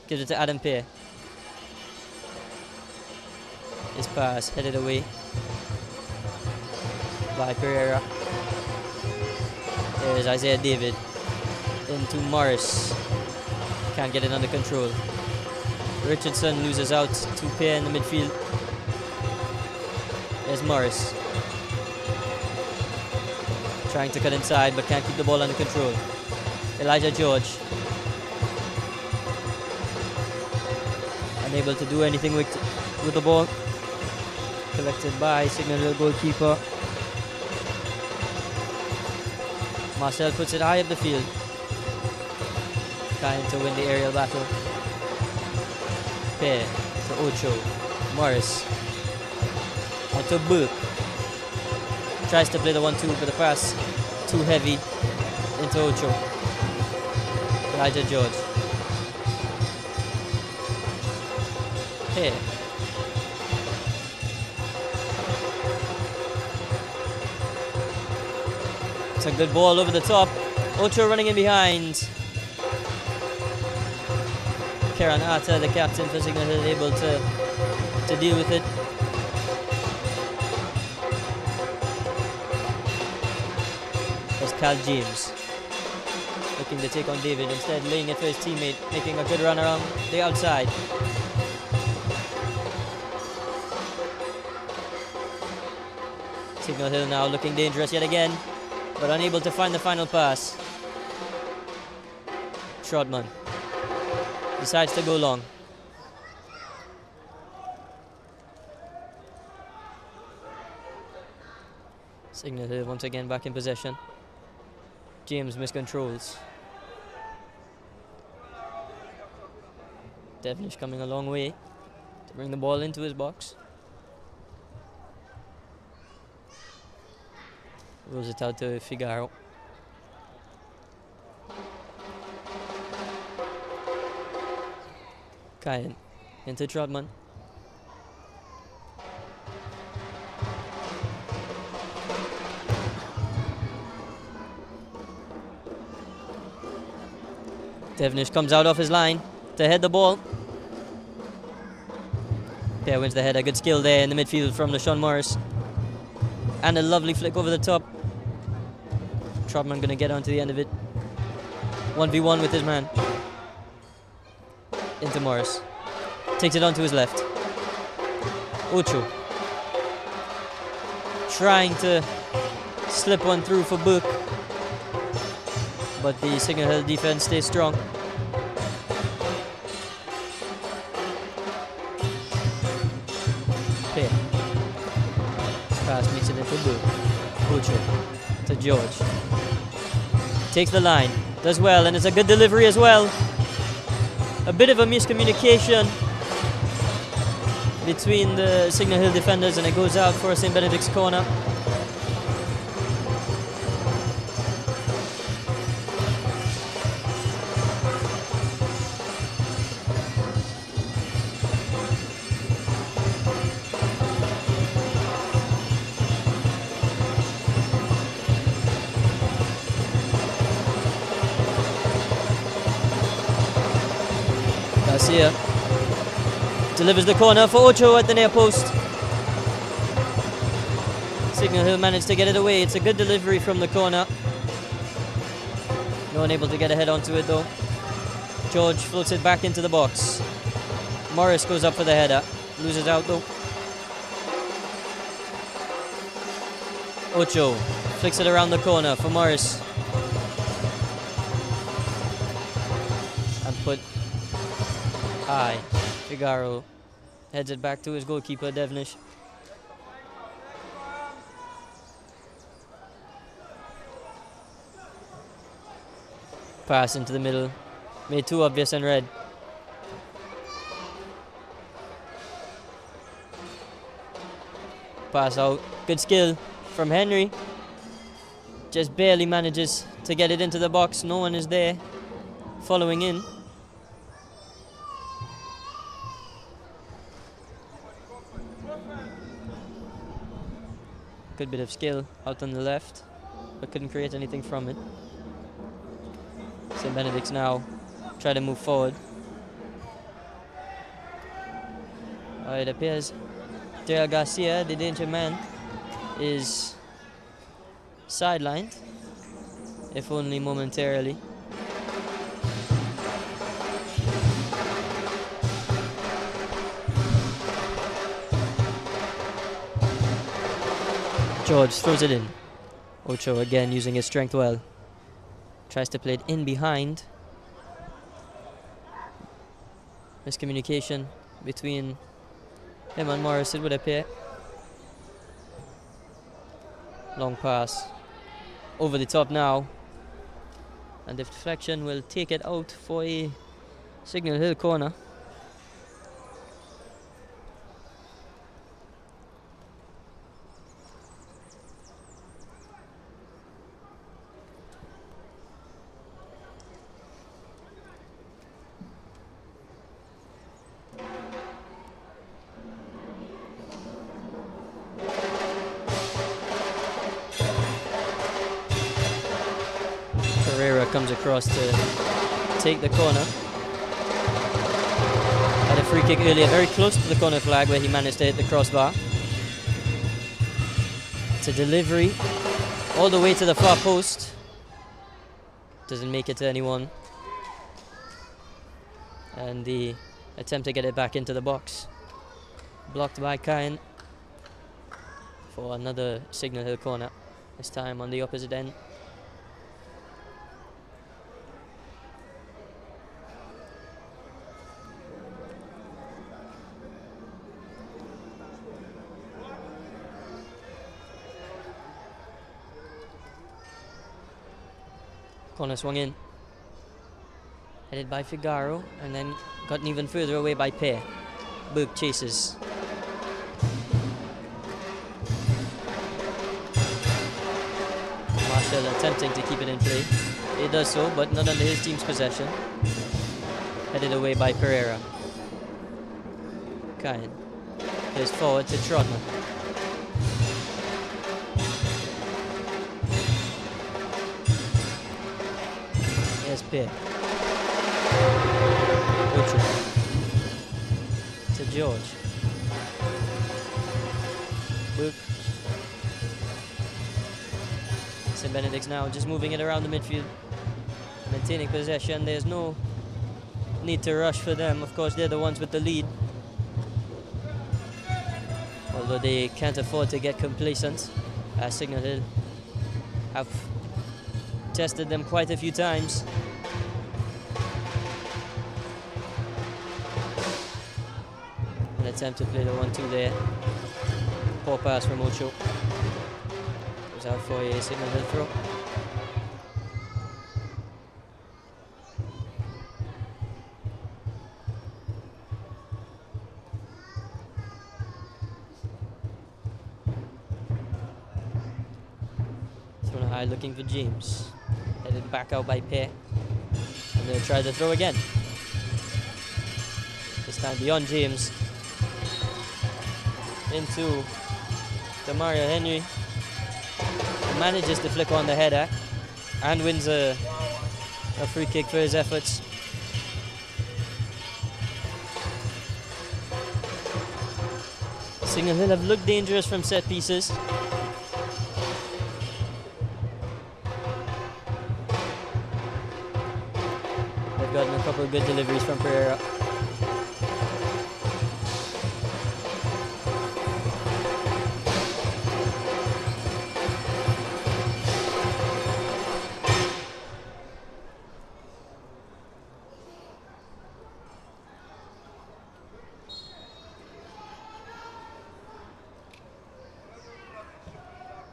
Gives it to Adam Pear. His pass headed away by Pereira. There's Isaiah David into Morris. Can't get it under control. Richardson loses out to Pear in the midfield. There's Morris. Trying to cut inside but can't keep the ball under control. Elijah George. Unable to do anything with the ball. Collected by Signal Hill goalkeeper. Marcel puts it high up the field. Trying to win the aerial battle. Pear to Ocho. Morris. On to Burke. Tries to play the 1-2, but the pass too heavy into Ocho. Elijah George. Pear. It's a good ball over the top. Ocho running in behind. Kieran Atta, the captain for Signal Hill, able to deal with it. There's Cal James looking to take on David, instead laying it for his teammate, making a good run around the outside. Signal Hill now looking dangerous yet again, but unable to find the final pass. Trotman decides to go long. Signal Hill once again back in possession. James miscontrols. Devonish coming a long way to bring the ball into his box. Rolls it out to Figaro. Kyan into Trotman. Devonish comes out off his line to head the ball. Pear wins the header. Good skill there in the midfield from LaShawn Morris. And a lovely flick over the top. Trotman going to get onto the end of it. 1v1 with his man. Into Morris. Takes it onto his left. Ocho. Trying to slip one through for Burke. But the Signal Hill defense stays strong. Pear. Takes it in for Boo. Ucho to George. Takes the line. Does well, and it's a good delivery as well. A bit of a miscommunication between the Signal Hill defenders, and it goes out for St. Benedict's corner. Garcia delivers the corner for Ocho at the near post. Signal Hill managed to get it away. It's a good delivery from the corner. No one able to get a head onto it though. George floats it back into the box. Morris goes up for the header. Loses out though. Ocho flicks it around the corner for Morris. And put high. Figaro heads it back to his goalkeeper, Devnish. Pass into the middle. Made too obvious and red. Pass out. Good skill from Henry. Just barely manages to get it into the box. No one is there following in. Good bit of skill out on the left, but couldn't create anything from it. St. Benedict's now try to move forward. It appears Daryl Garcia, the danger man, is sidelined, if only momentarily. George throws it in. Ocho again using his strength well. Tries to play it in behind. Miscommunication between him and Morris, it would appear. Long pass. Over the top now. And the deflection will take it out for a Signal Hill corner. Comes across to take the corner. Had a free kick earlier, very close to the corner flag, where he managed to hit the crossbar. It's a delivery all the way to the far post. Doesn't make it to anyone. And the attempt to get it back into the box. Blocked by Kyan for another Signal Hill corner, this time on the opposite end. Corner swung in. Headed by Figaro, and then gotten even further away by Pear. Burke chases. Marshall attempting to keep it in play. He does so, but not under his team's possession. Headed away by Pereira. Kyan. Here's forward to Trotman. Here's Pear. Butcher. To George. Book. St. Benedict's now just moving it around the midfield. Maintaining possession. There's no need to rush for them. Of course, they're the ones with the lead. Although they can't afford to get complacent, as Signal Hill have tested them quite a few times. An attempt to play the 1-2 there. Poor pass from Ocho. Goes out for a Signal Hill throw. Thrown high looking for James. Headed back out by Pear. And they'll try the throw again. This time beyond James. Into Demario Henry. Manages to flick on the header and wins a free kick for his efforts. Signal Hill have looked dangerous from set pieces. They've gotten a couple of good deliveries from Pereira.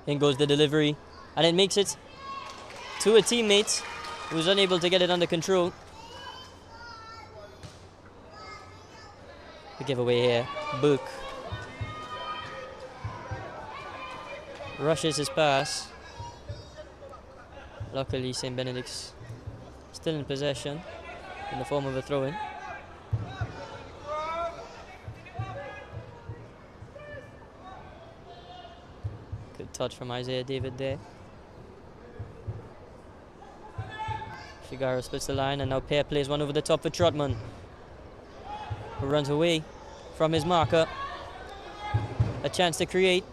In goes the delivery, and it makes it to a teammate who's unable to get it under control. The giveaway here, Book rushes his pass. Luckily, St. Benedict's still in possession in the form of a throw-in. Good touch from Isaiah David there. Figaro splits the line, and now Pear plays one over the top for Trotman, who runs away from his marker. A chance to create.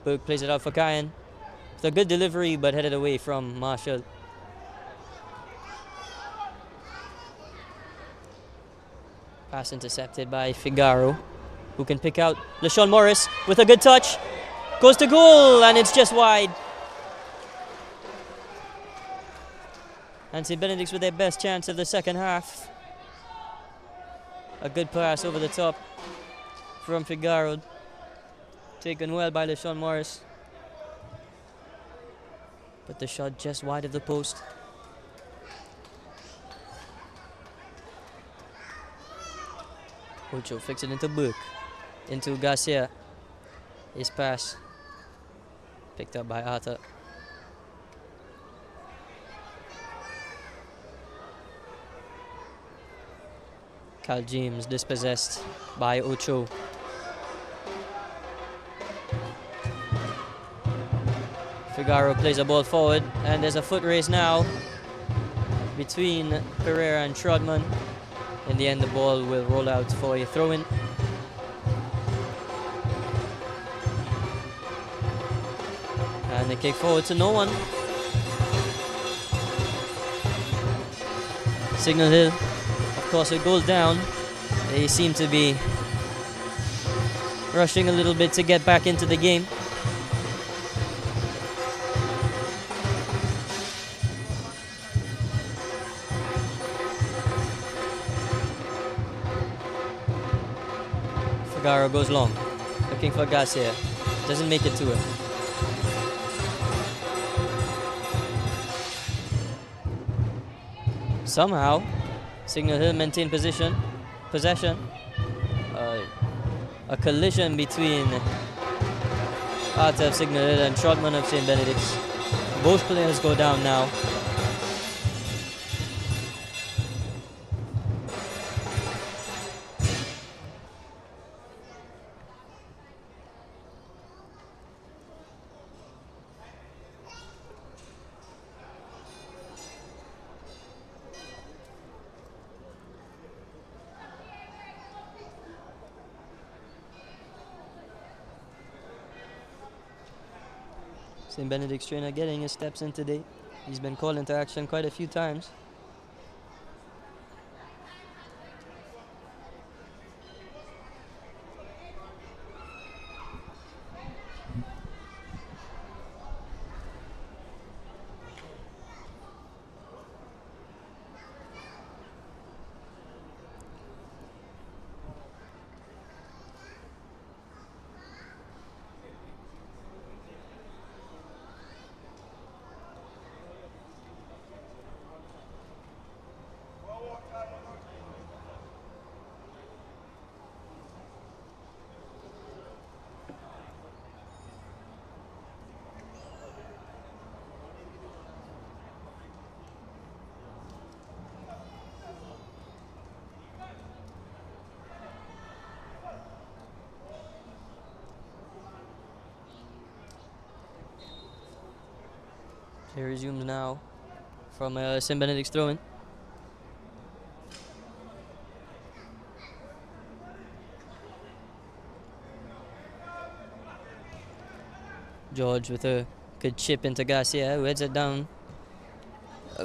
Berg plays it out for Kyan. It's a good delivery, but headed away from Marshall. Pass intercepted by Figaro, who can pick out LaShawn Morris with a good touch. Goes to goal, and it's just wide. And St. Benedict's with their best chance of the second half. A good pass over the top from Figaro. Taken well by LaShawn Morris. But the shot just wide of the post. Ocho flicks it into Burke. Into Garcia. His pass picked up by Arthur. Cal James dispossessed by Ocho. Figaro plays a ball forward, and there's a foot race now between Pereira and Trotman. In the end, the ball will roll out for a throw-in. And they kick forward to no one. Signal Hill, of course, with goals down, they seem to be rushing a little bit to get back into the game. Figaro goes long, looking for Garcia. Doesn't make it to him. Somehow, Signal Hill maintain possession. A collision between Arthur of Signal Hill and Trotman of St. Benedict's. Both players go down now. St. Benedict's trainer getting his steps in today. He's been called into action quite a few times. Play resumes now from St. Benedict's throw-in. George with a good chip into Garcia, who heads it down,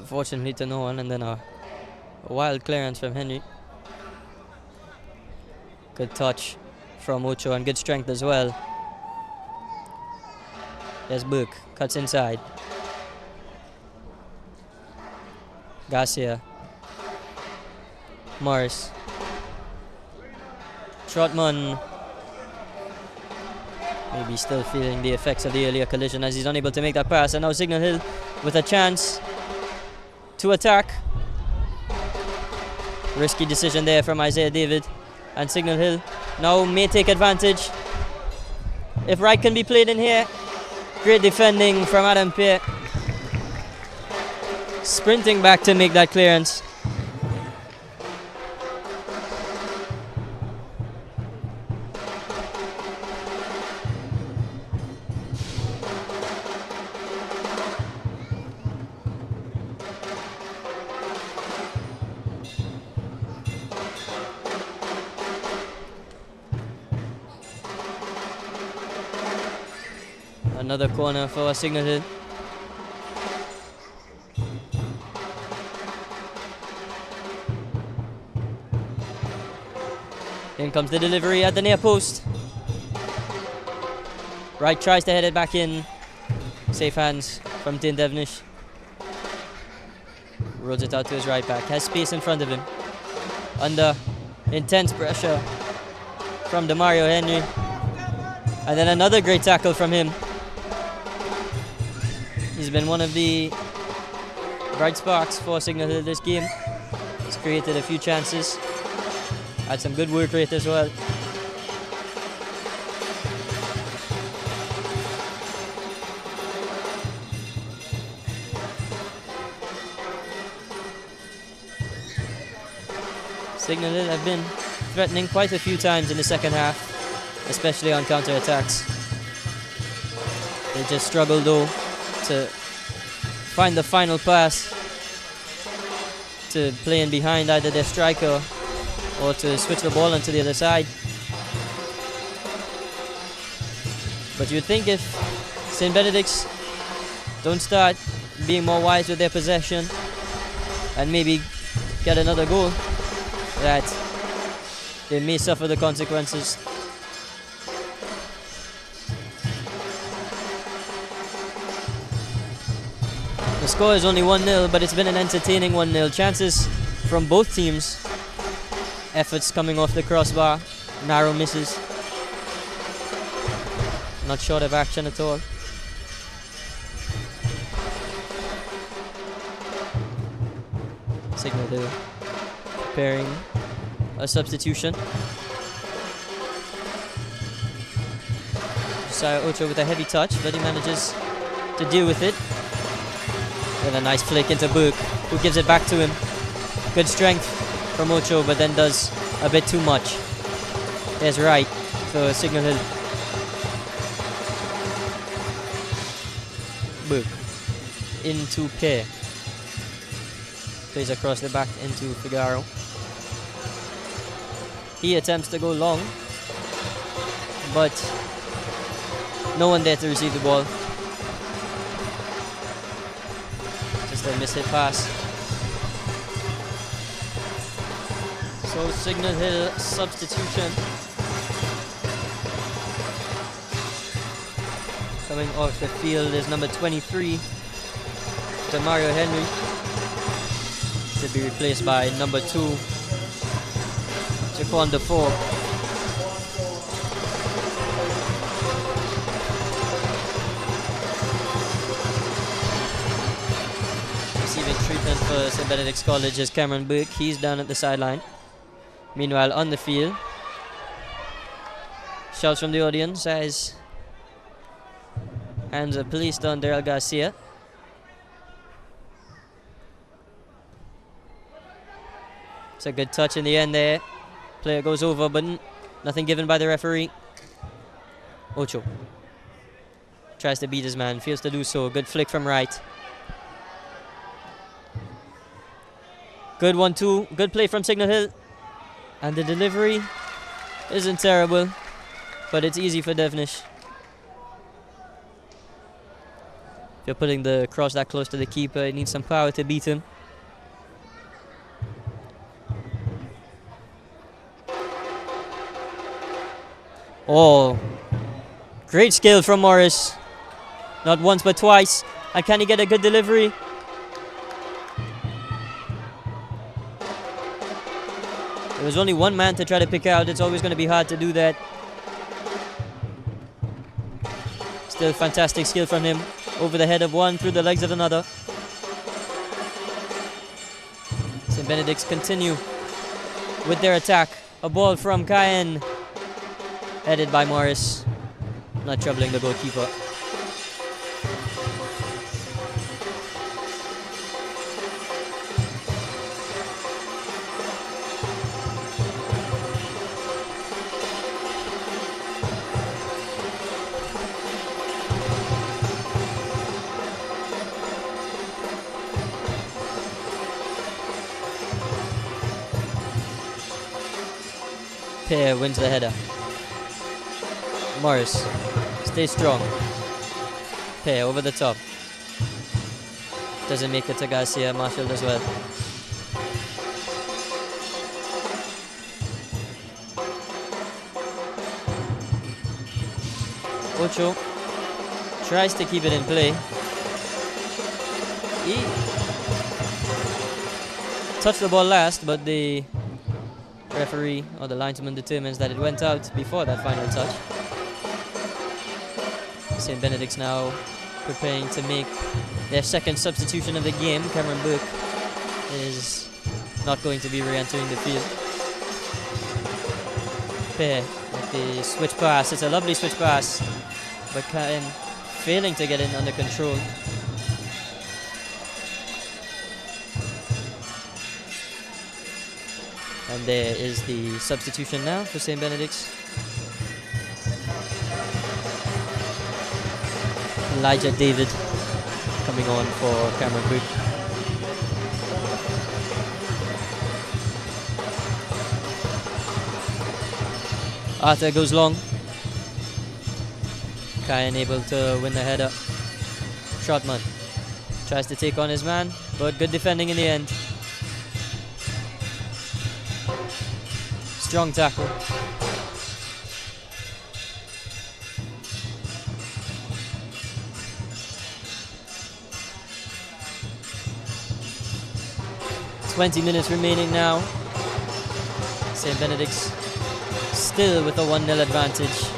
fortunately to no one, and then a wild clearance from Henry. Good touch from Ocho and good strength as well. There's Book, cuts inside. Garcia. Morris. Trotman. Maybe still feeling the effects of the earlier collision as he's unable to make that pass. And now Signal Hill with a chance to attack. Risky decision there from Isaiah David. And Signal Hill now may take advantage. If right can be played in here. Great defending from Adam Pear. Sprinting back to make that clearance. Another corner for Signal Hill. In comes the delivery at the near post. Wright tries to head it back in. Safe hands from Tin Devenish. Rolls it out to his right back. Has space in front of him. Under intense pressure from Demario Henry. And then another great tackle from him. He's been one of the bright sparks for Signal Hill this game. He's created a few chances. Had some good work rate as well. Signal Hill have been threatening quite a few times in the second half, especially on counter-attacks. They just struggled though to find the final pass to play in behind either their striker or to switch the ball onto the other side. But you'd think if St. Benedict's don't start being more wise with their possession and maybe get another goal, that they may suffer the consequences. The score is only 1-0, but it's been an entertaining 1-0. Chances from both teams. Efforts coming off the crossbar. Narrow misses. Not short of action at all. Signal Hill preparing a substitution. Josiah Ocho with a heavy touch, but he manages to deal with it. And a nice flick into Book, who gives it back to him. Good strength from Ocho, but then does a bit too much. There's Wright for Signal Hill. Book into Pear. Plays across the back into Figaro. He attempts to go long, but no one there to receive the ball. Just a mishit pass. So Signal Hill substitution. Coming off the field is number 23, Demario Henry. To be replaced by number 2, Jaquan Defoe. Receiving treatment for St. Benedict's College is Cameron Burke. He's down at the sideline. Meanwhile, on the field, shouts from the audience as hands are placed on Daryl Garcia. It's a good touch in the end there. Player goes over, but nothing given by the referee. Ocho tries to beat his man, fails to do so. Good flick from Wright. Good 1-2. Good play from Signal Hill. And the delivery isn't terrible, but it's easy for Devnish. If you're putting the cross that close to the keeper, it needs some power to beat him. Oh, great skill from Morris. Not once but twice. And can he get a good delivery? There was only one man to try to pick out. It's always going to be hard to do that. Still fantastic skill from him. Over the head of one, through the legs of another. St. Benedict's continue with their attack. A ball from Cayenne. Headed by Morris. Not troubling the goalkeeper. Pear wins the header. Morris, stay strong. Pear over the top. Doesn't make it to Garcia, marshaled as well. Ocho tries to keep it in play. He touched the ball last, but the referee or the linesman determines that it went out before that final touch. St. Benedict's now preparing to make their second substitution of the game. Cameron Burke is not going to be re-entering the field. Pear with the switch pass. It's a lovely switch pass, but Caen failing to get it under control. And there is the substitution now for St. Benedict's. Elijah David coming on for Cameron Burke. Arthur goes long. Cayenne able to win the header. Trotman tries to take on his man, but good defending in the end. Strong tackle. "20 minutes remaining now. St. Benedict's still with a 1-0 advantage.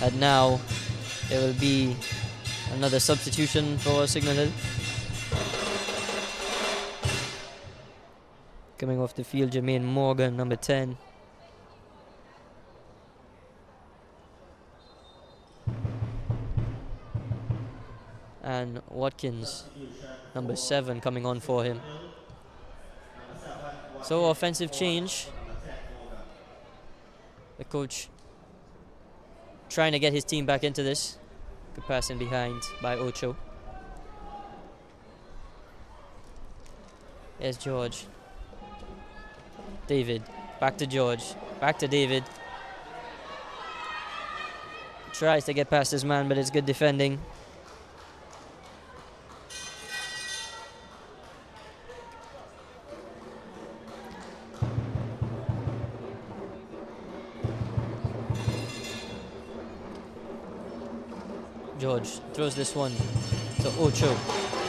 And now there will be another substitution for Signal Hill. Coming off the field, Jermaine Morgan, number 10. And Watkins, number 7, coming on for him. So offensive change. The coach trying to get his team back into this. Good pass in behind by Ocho. There's George. David, back to George, back to David. Tries to get past his man, but it's good defending. George throws this one to Ocho.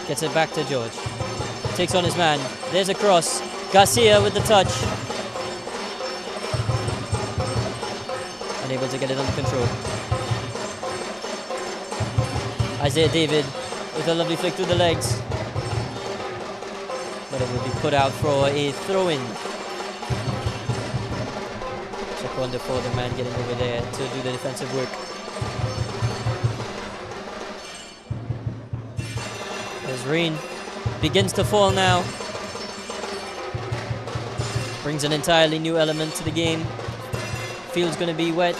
Gets it back to George. Takes on his man. There's a cross. Garcia with the touch. Unable to get it under control. Isaiah David with a lovely flick through the legs. But it will be put out for a throw-in. Check wonder for the man getting over there to do the defensive work. As rain begins to fall now. Brings an entirely new element to the game. field's going to be wet.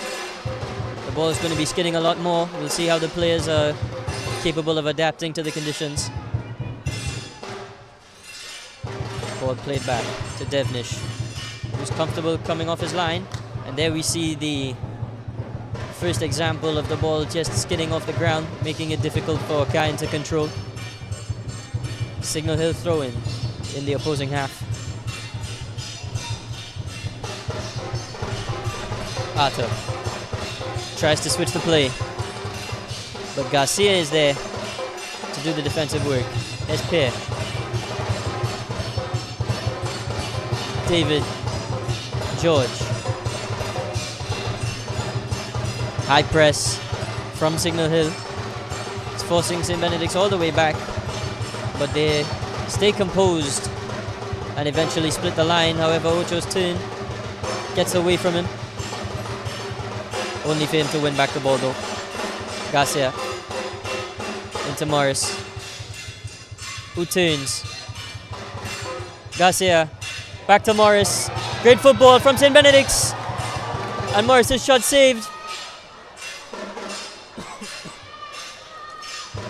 The ball's going to be skidding a lot more. We'll see how the players are capable of adapting to the conditions. Ball played back to Devnish, who's comfortable coming off his line. And there we see the first example of the ball just skidding off the ground, making it difficult for Caen to control. Signal Hill throw in the opposing half. Arthur tries to switch the play, but Garcia is there to do the defensive work. There's Pierre. David. George. High press from Signal Hill. It's forcing St. Benedict's all the way back, but they stay composed and eventually split the line. However, Ocho's turn gets away from him. Only for him to win back the ball though. Garcia into Morris, who turns. Garcia back to Morris. Great football from St. Benedict's, and Morris's shot saved.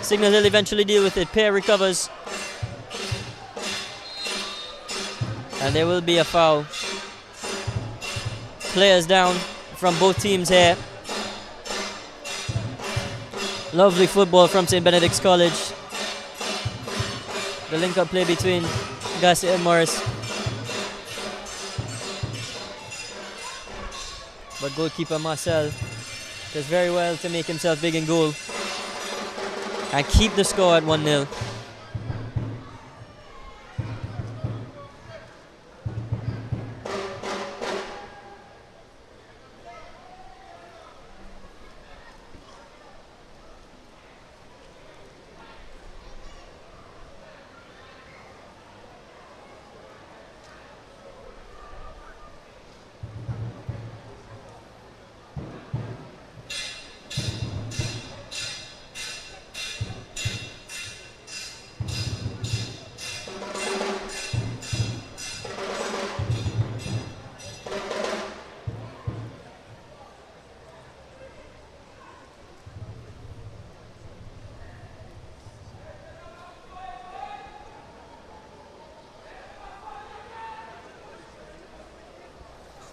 Signal Hill eventually deal with it. Pear recovers, and there will be a foul. Players down from both teams here. Lovely football from St. Benedict's College. The link-up play between Garcia and Morris. But goalkeeper Marcel does very well to make himself big in goal and keep the score at 1-0.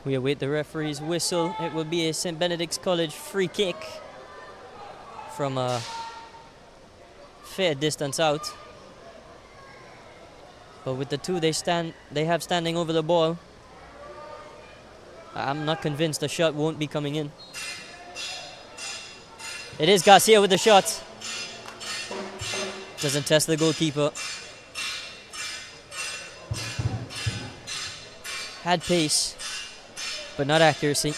We await the referee's whistle. It will be a St. Benedict's College free kick from a fair distance out. But with the two they have standing over the ball, I'm not convinced the shot won't be coming in. It is Garcia with the shot. Doesn't test the goalkeeper. Had pace, but not accuracy.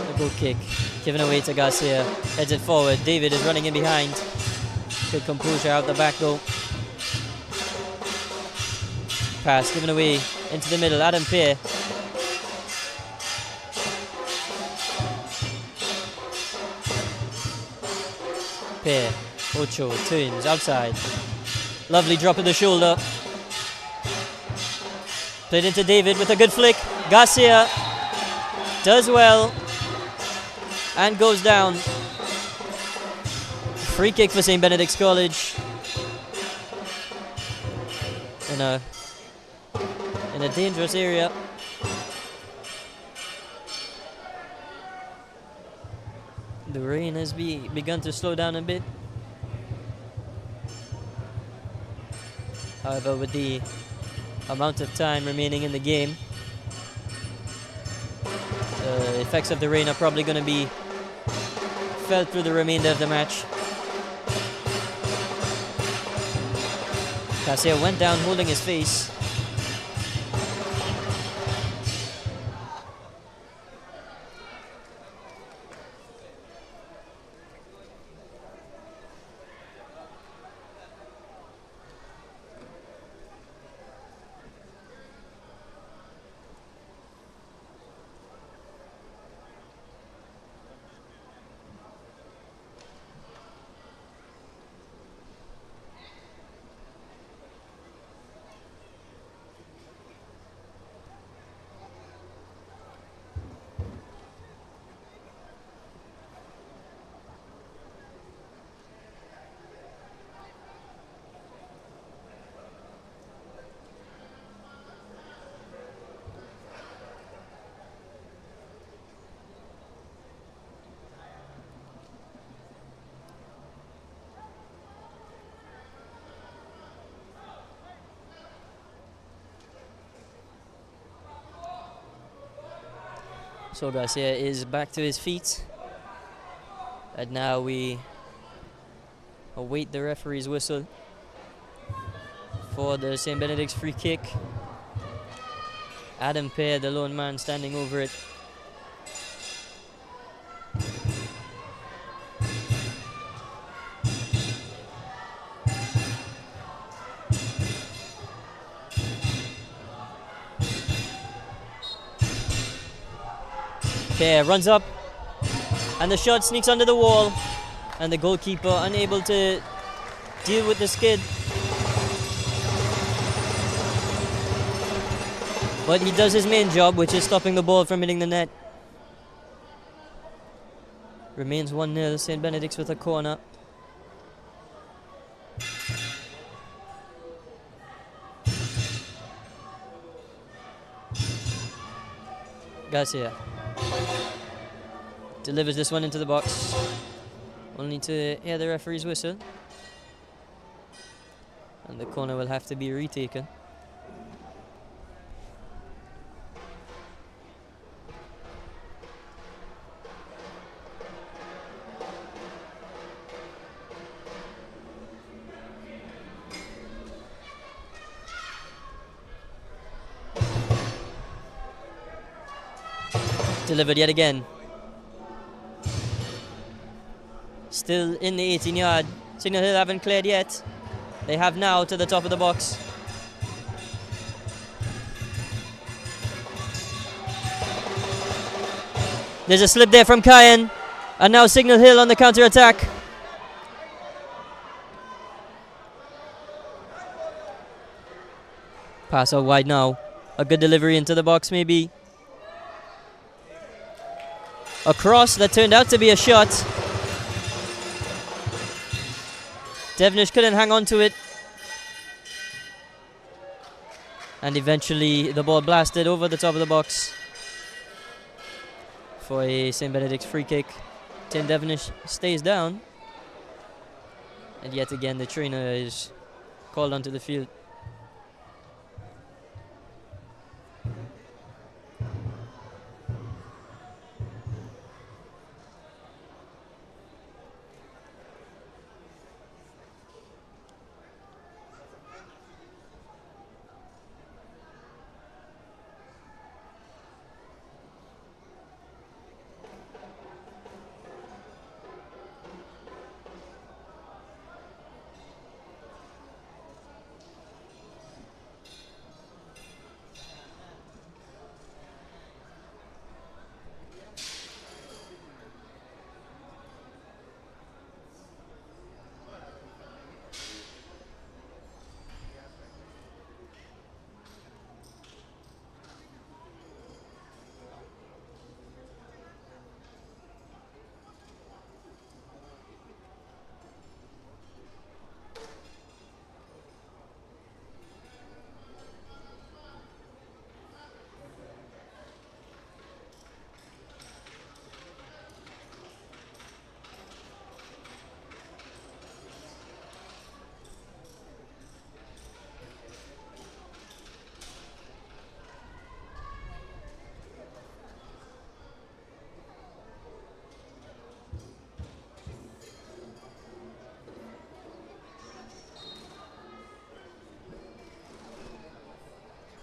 The goal kick given away to Garcia. Heads it forward. David is running in behind. Good composure out the back though. Pass given away into the middle. Adam Pear. Pear. Ocho turns outside. Lovely drop of the shoulder. Played into David with a good flick. Garcia does well and goes down. Free kick for St. Benedict's College. In a dangerous area. The rain has begun to slow down a bit. However, with the amount of time remaining in the game, the effects of the rain are probably going to be felt through the remainder of the match. Garcia went down holding his face. So Garcia is back to his feet. And now we await the referee's whistle for the St. Benedict's free kick. Adam Pear, the lone man, standing over it. Pear runs up, and the shot sneaks under the wall, and the goalkeeper unable to deal with the skid. But he does his main job, which is stopping the ball from hitting the net. Remains 1-0, St. Benedict's with a corner. Garcia delivers this one into the box, only to hear the referee's whistle. And the corner will have to be retaken. Delivered yet again. Still in the 18-yard. Signal Hill haven't cleared yet. They have now to the top of the box. There's a slip there from Kyan. And now Signal Hill on the counter-attack. Pass out wide now. A good delivery into the box maybe. A cross that turned out to be a shot. Devenish couldn't hang on to it. And eventually the ball blasted over the top of the box for a St. Benedict's free kick. Tim Devenish stays down. And yet again the trainer is called onto the field.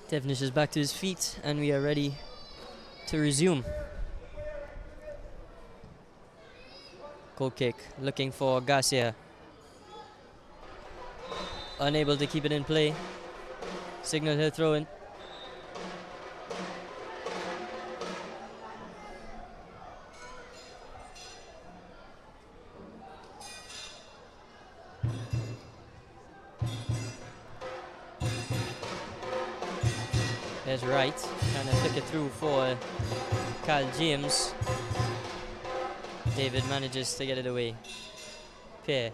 Devenish is back to his feet and we are ready to resume. Goal kick, looking for Garcia. Unable to keep it in play. Signal Hill throw in. There's Wright, trying to flick it through for Kyle James. David manages to get it away. Pear,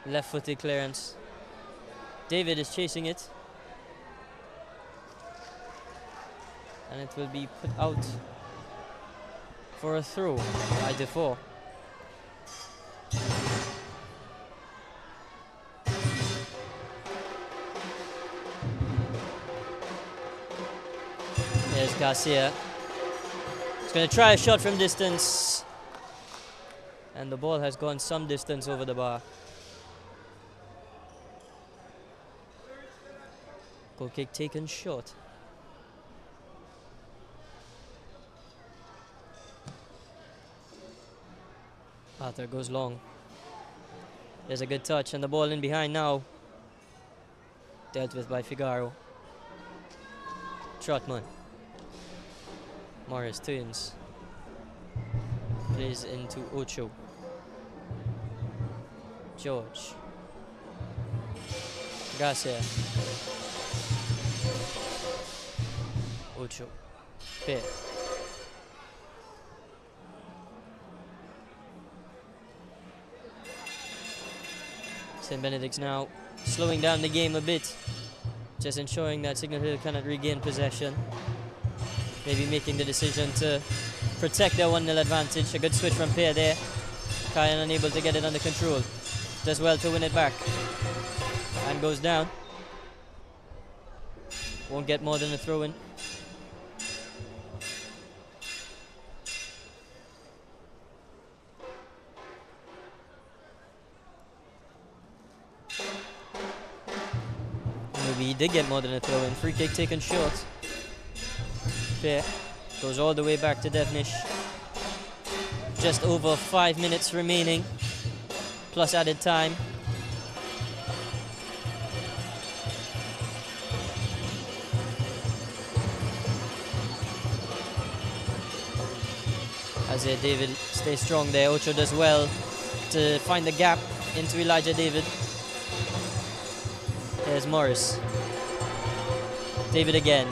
left-footed clearance. David is chasing it. And it will be put out for a throw by Defoe. There's Garcia. He's going to try a shot from distance. And the ball has gone some distance over the bar. Goal kick taken short. Arthur goes long. There's a good touch and the ball in behind now. Dealt with by Figaro. Trotman. Morris turns. Plays into Ocho. George. Garcia. Ocho. Pair. St. Benedict's now slowing down the game a bit, just ensuring that Signal Hill cannot regain possession. Maybe making the decision to protect their 1-0 advantage. A good switch from Pierre there. Kyan unable to get it under control. Does well to win it back. And goes down. Won't get more than a throw-in. Maybe he did get more than a throw-in. Free kick taken short. Fair. Goes all the way back to Devnish. Just over 5 minutes remaining, plus added time. Isaiah David stays strong there. Ocho does well to find the gap into Elijah David. There's Morris. David again.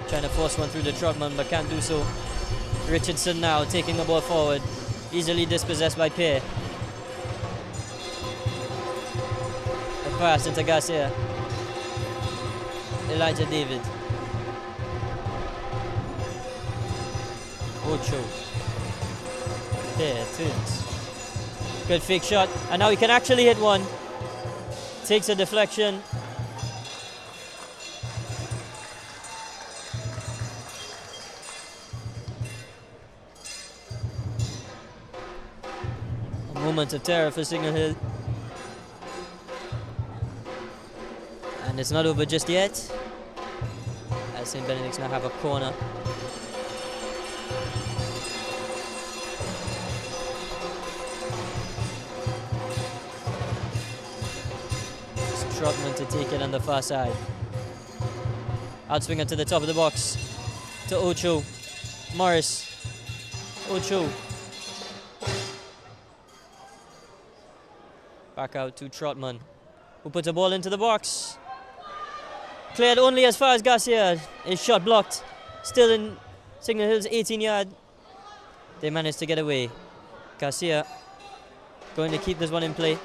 Trying to force one through the Trotman, but can't do so. Richardson now taking the ball forward. Easily dispossessed by Pierre. The pass into Garcia. Elijah David. Ocho. Pierre turns. Good fake shot. And now he can actually hit one. Takes a deflection. A moment of terror for Signal Hill. And it's not over just yet, as St. Benedict's now have a corner. Trotman to take it on the far side. Outswinger to the top of the box. To Ocho. Morris. Ocho. Back out to Trotman, who puts a ball into the box. Cleared only as far as Garcia. His shot blocked. Still in Signal Hill's 18-yard. They managed to get away. Garcia going to keep this one in play.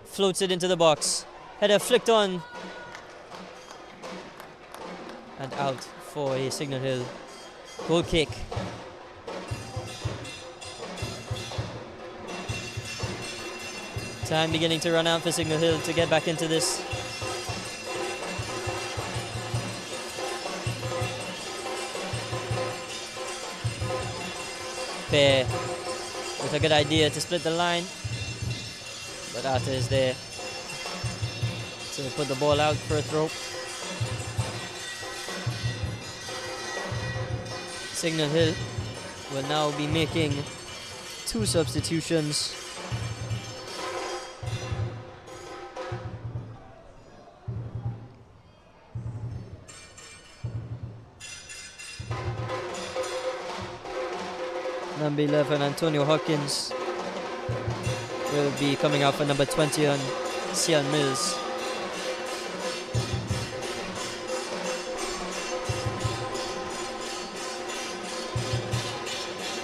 Floats it into the box. Header flicked on. And out for a Signal Hill goal kick. Time beginning to run out for Signal Hill to get back into this. Fair with a good idea to split the line, but Arthur is there to put the ball out for a throw. Signal Hill will now be making 2 substitutions. Number 11, Antonio Hawkins, will be coming out for number 20 on Cian Mills.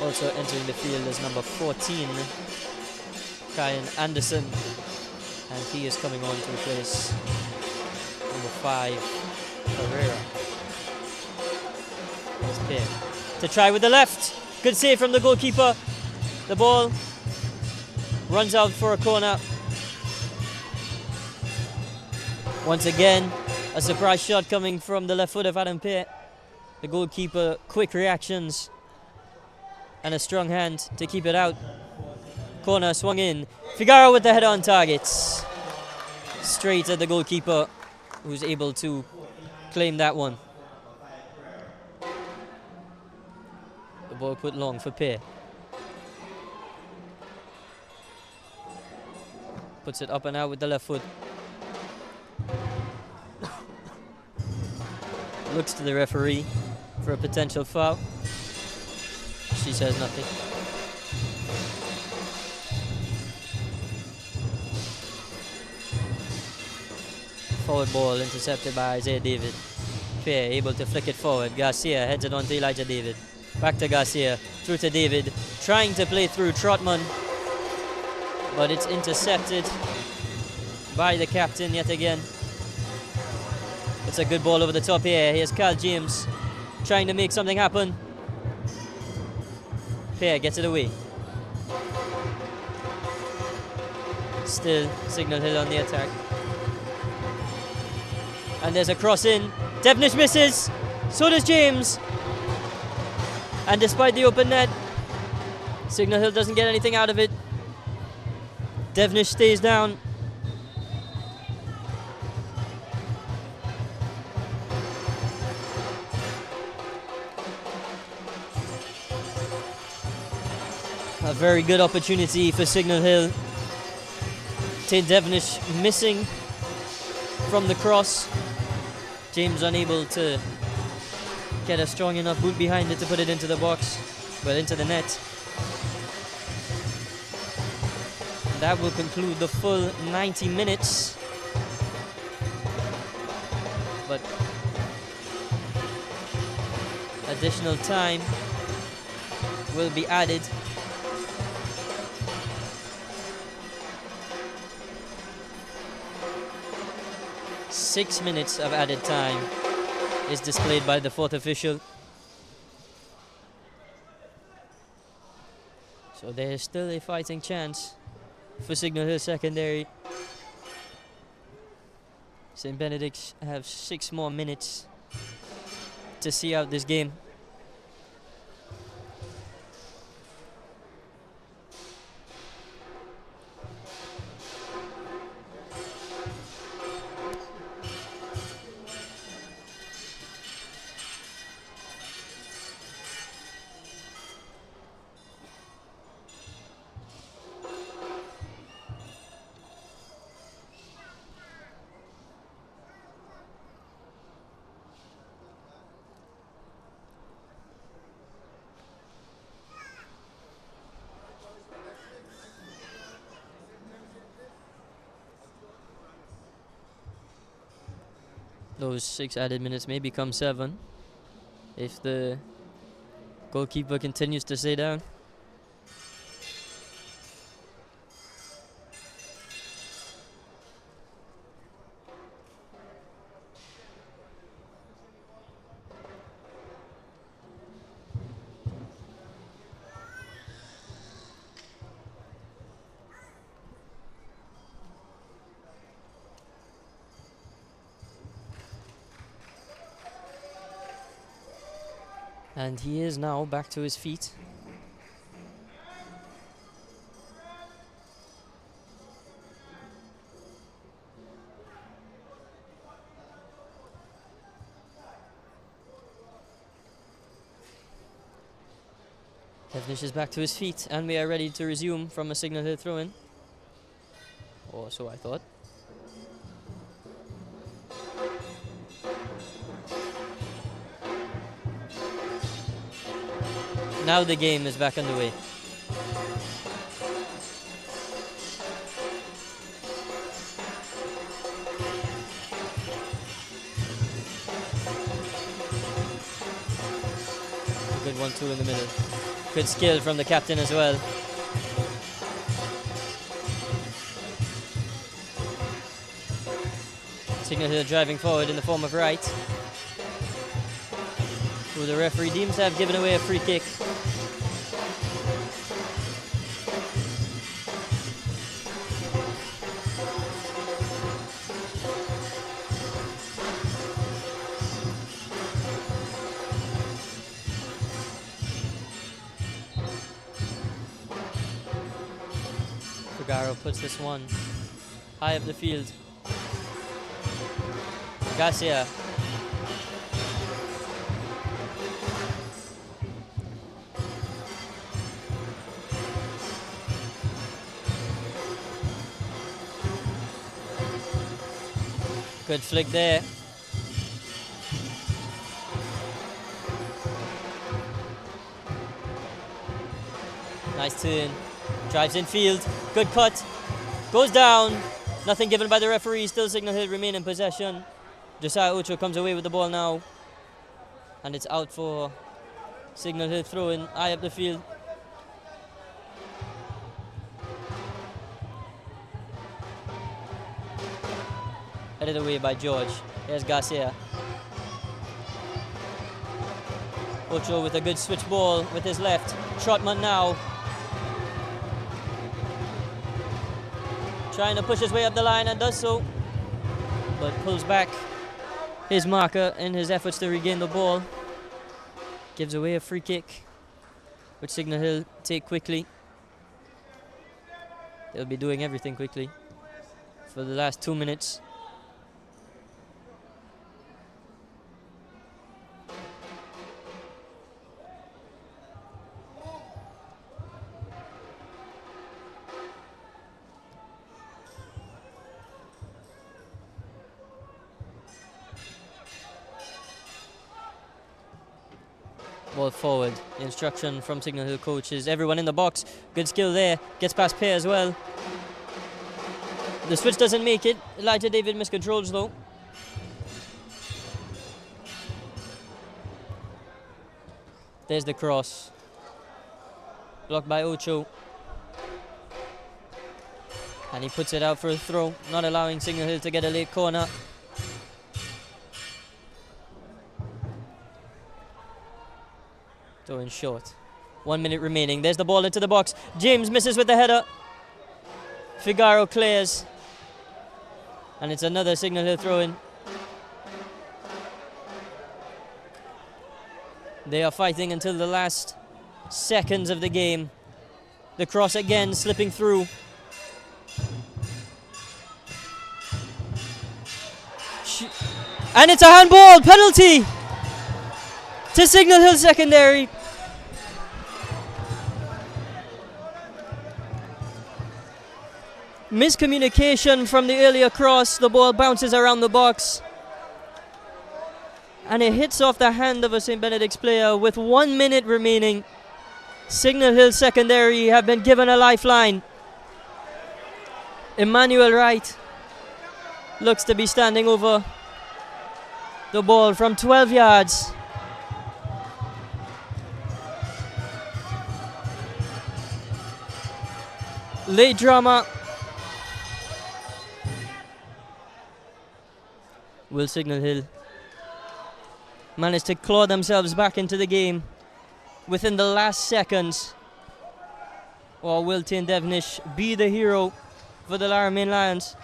Also entering the field is number 14, Kyan Anderson, and he is coming on to replace number 5, Herrera. There's Pierre to try with the left. Good save from the goalkeeper. The ball runs out for a corner. Once again, a surprise shot coming from the left foot of Adam Pierre. The goalkeeper, quick reactions. and a strong hand to keep it out. Corner swung in. Figaro with the head on targets. Straight at the goalkeeper, who's able to claim that one. The ball put long for Pear. Puts it up and out with the left foot. Looks to the referee for a potential foul. She says nothing. Forward ball intercepted by Isaiah David. Pear able to flick it forward. Garcia heads it on to Elijah David. Back to Garcia. Through to David. Trying to play through Trotman. But it's intercepted by the captain yet again. It's a good ball over the top here. Here's Carl James trying to make something happen. Pear gets it away. Still Signal Hill on the attack. And there's a cross in. Devenish misses. So does James. And despite the open net, Signal Hill doesn't get anything out of it. Devenish stays down. A very good opportunity for Signal Hill. Tate Devenish missing from the cross. James unable to get a strong enough boot behind it to put it into the box, well, into the net. That will conclude the full 90 minutes. But additional time will be added. Six minutes of added time is displayed by the fourth official. So there is still a fighting chance for Signal Hill Secondary. St. Benedict have 6 more minutes to see out this game. Those 6 added minutes may become 7 if the goalkeeper continues to stay down. And he is now back to his feet. Devenish is back to his feet, and we are ready to resume from a Signal Hill throw-in. Or so I thought. Now the game is back underway. Good 1-2 in the middle. Good skill from the captain as well. Signal Hill driving forward in the form of Wright, who the referee deems to have given away a free kick. Figaro puts this one high up the field. Garcia. Good flick there. Nice turn. Drives in field. Good cut. Goes down. Nothing given by the referee. Still Signal Hill remain in possession. Josiah Ocho comes away with the ball now. And it's out for Signal Hill throwing high up the field. Headed away by George. Here's Garcia. Ocho with a good switch ball with his left. Trotman now. Trying to push his way up the line and does so. But pulls back his marker in his efforts to regain the ball. Gives away a free kick, which Signal Hill take quickly. They'll be doing everything quickly for the last 2 minutes. Ball forward. Instruction from Signal Hill coaches. Everyone in the box. Good skill there. Gets past Pear as well. The switch doesn't make it. Elijah David miscontrols though. There's the cross. Blocked by Ocho. And he puts it out for a throw, not allowing Signal Hill to get a late corner. Throwing short. 1 minute remaining. There's the ball into the box. James misses with the header. Figaro clears. And it's another Signal Hill throw-in. They are fighting until the last seconds of the game. The cross again slipping through. And it's a handball penalty to Signal Hill secondary. Miscommunication from the earlier cross. The ball bounces around the box. And it hits off the hand of a St. Benedict's player with 1 minute remaining. Signal Hill secondary have been given a lifeline. Emmanuel Wright looks to be standing over the ball from 12 yards. Late drama. Will Signal Hill manage to claw themselves back into the game within the last seconds? Or will Tane Devenish be the hero for the Laramie Lions?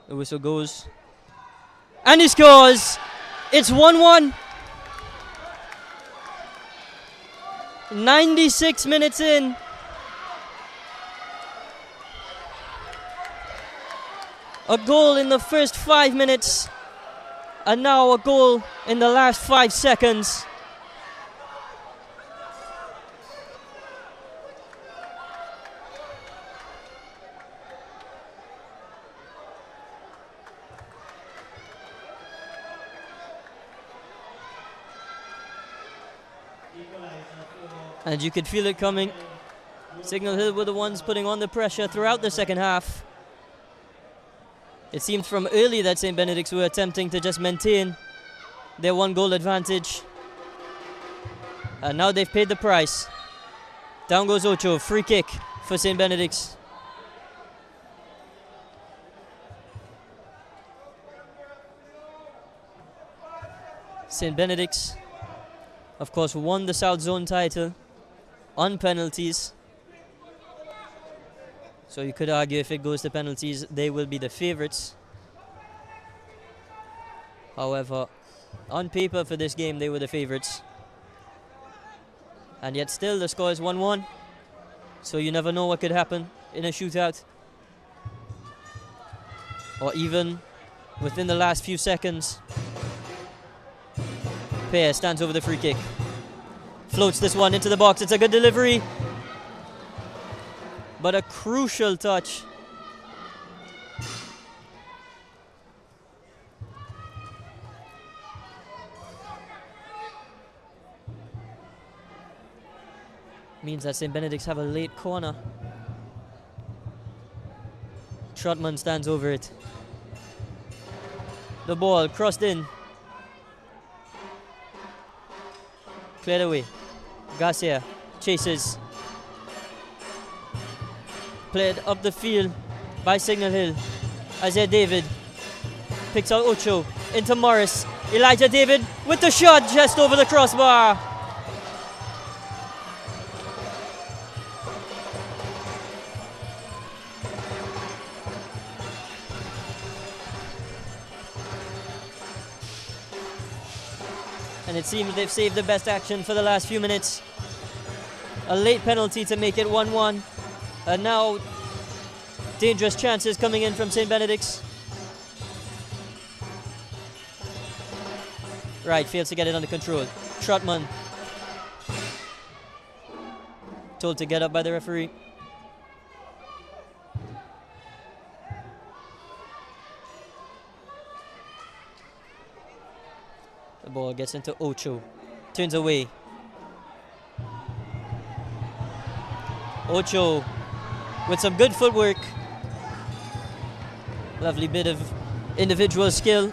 The whistle goes. And he scores! It's 1-1. 96 minutes in. A goal in the first 5 minutes. And now a goal in the last 5 seconds. And you could feel it coming. Signal Hill were the ones putting on the pressure throughout the second half. It seemed from early that St. Benedict's were attempting to just maintain their 1-goal advantage. And now they've paid the price. Down goes Ocho, free kick for St. Benedict's. St. Benedict's, of course, won the South Zone title on penalties. So you could argue if it goes to penalties, they will be the favourites. However, on paper for this game, they were the favourites. And yet still the score is 1-1. So you never know what could happen in a shootout. Or even within the last few seconds. Pear stands over the free kick. Floats this one into the box. It's a good delivery. But a crucial touch. Means that St. Benedict's have a late corner. Trotman stands over it. The ball crossed in. Cleared away. Garcia chases. Played up the field by Signal Hill. Isaiah David picks out Ocho into Morris. Elijah David with the shot just over the crossbar. And it seems they've saved the best action for the last few minutes. A late penalty to make it 1-1. And now dangerous chances coming in from St. Benedict's. Right, fails to get it under control. Trotman told to get up by the referee. The ball gets into Ocho. Turns away. Ocho with some good footwork. Lovely bit of individual skill.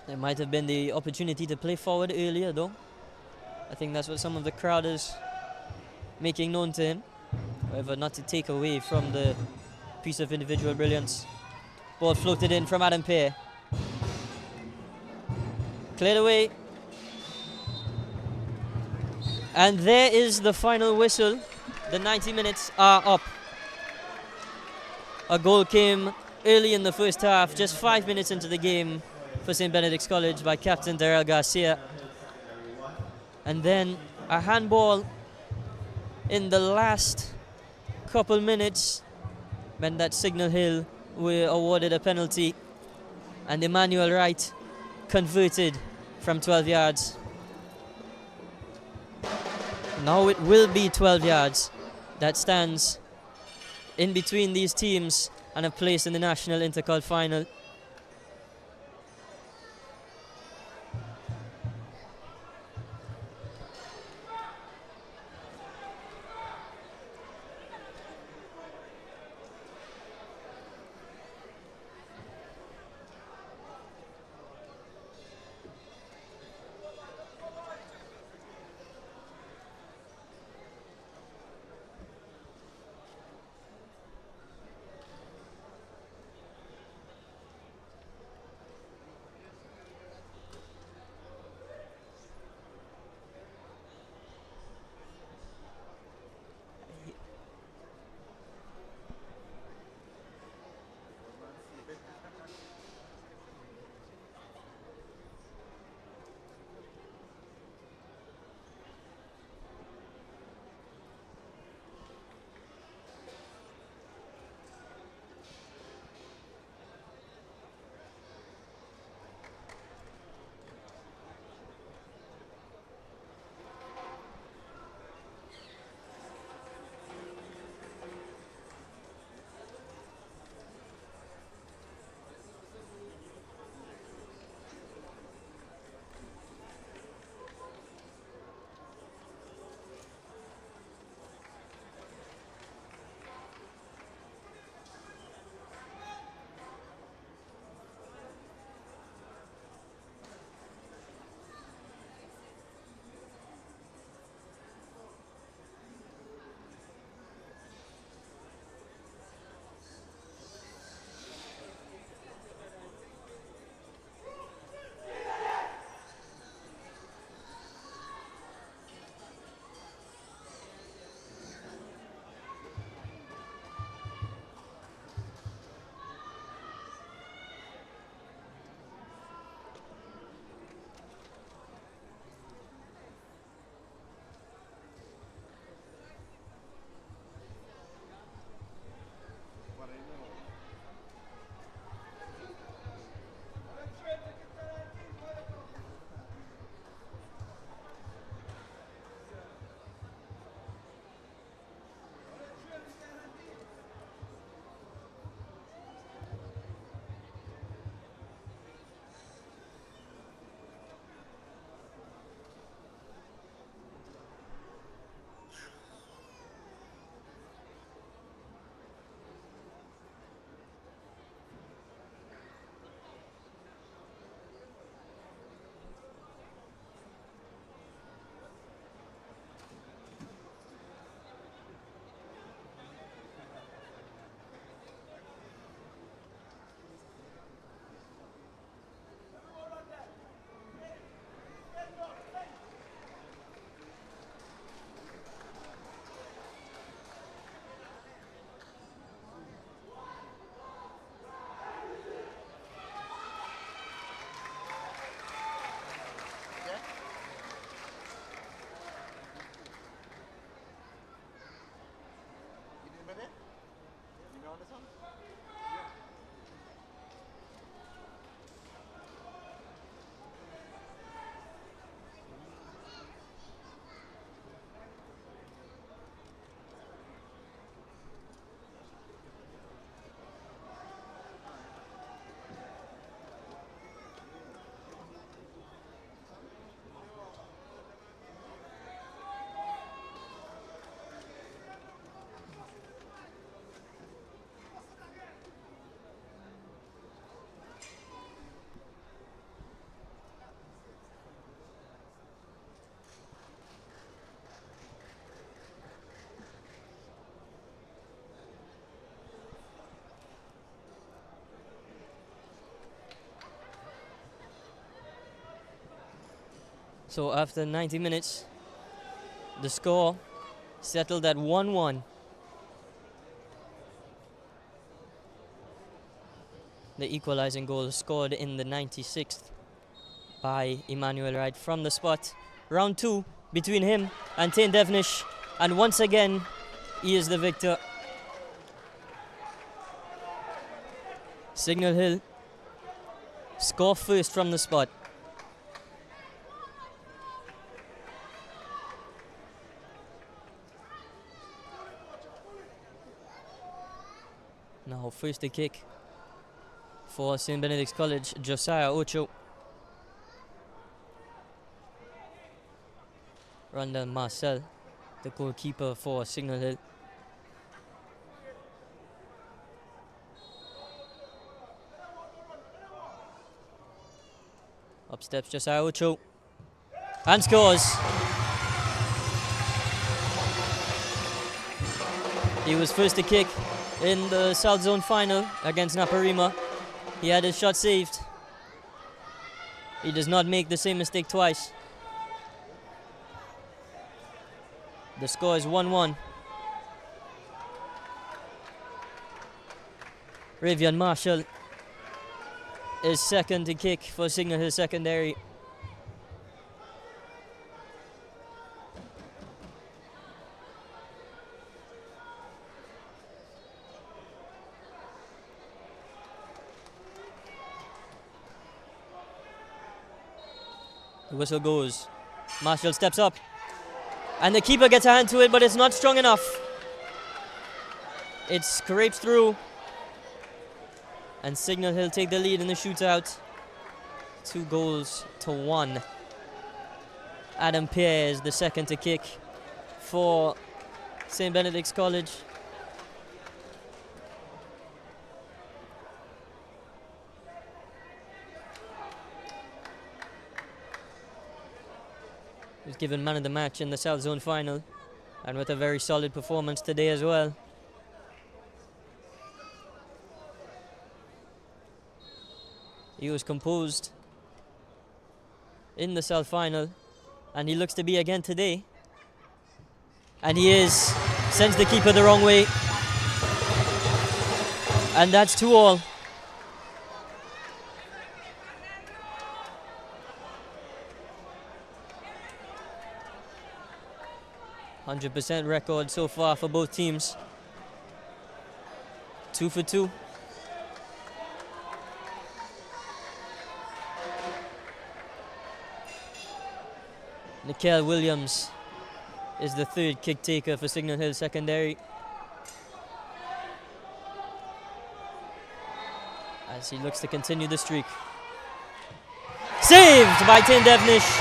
There might have been the opportunity to play forward earlier though. I think that's what some of the crowd is making known to him. However, not to take away from the piece of individual brilliance. Ball floated in from Adam Pear. Cleared away. And there is the final whistle. The 90 minutes are up. A goal came early in the first half, just 5 minutes into the game for St. Benedict's College by Captain Darrell Garcia. And then a handball in the last couple minutes meant that Signal Hill were awarded a penalty, and Emmanuel Wright converted from 12 yards. Now it will be 12 yards that stands in between these teams and a place in the National Intercol final. So after 90 minutes, the score settled at 1-1. The equalizing goal scored in the 96th by Emmanuel Wright from the spot. Round 2 between him and Tain Devenish, and once again he is the victor. Signal Hill score first from the spot. Now first a kick for St. Benedict's College, Josiah Ocho. Rondell Marcel, the goalkeeper for Signal Hill. Up steps Josiah Ocho and scores. He was first to kick in the South Zone final against Naparima. He had his shot saved. He does not make the same mistake twice. The score is 1-1. Ravian Marshall is second to kick for Signal Hill Secondary. The whistle goes. Marshall steps up. And the keeper gets a hand to it, but it's not strong enough. It scrapes through. And Signal Hill take the lead in the shootout. 2-1. Adam Pear is the second to kick for St. Benedict's College. He was given man of the match in the South Zone final, and with a very solid performance today as well. He was composed in the South final, and he looks to be again today. And he is, sends the keeper the wrong way. And that's 2-2. %100% record so far for both teams. 2 for 2. Nikhil Williams is the third kick taker for Signal Hill Secondary, as he looks to continue the streak. Saved by Tain Devenish.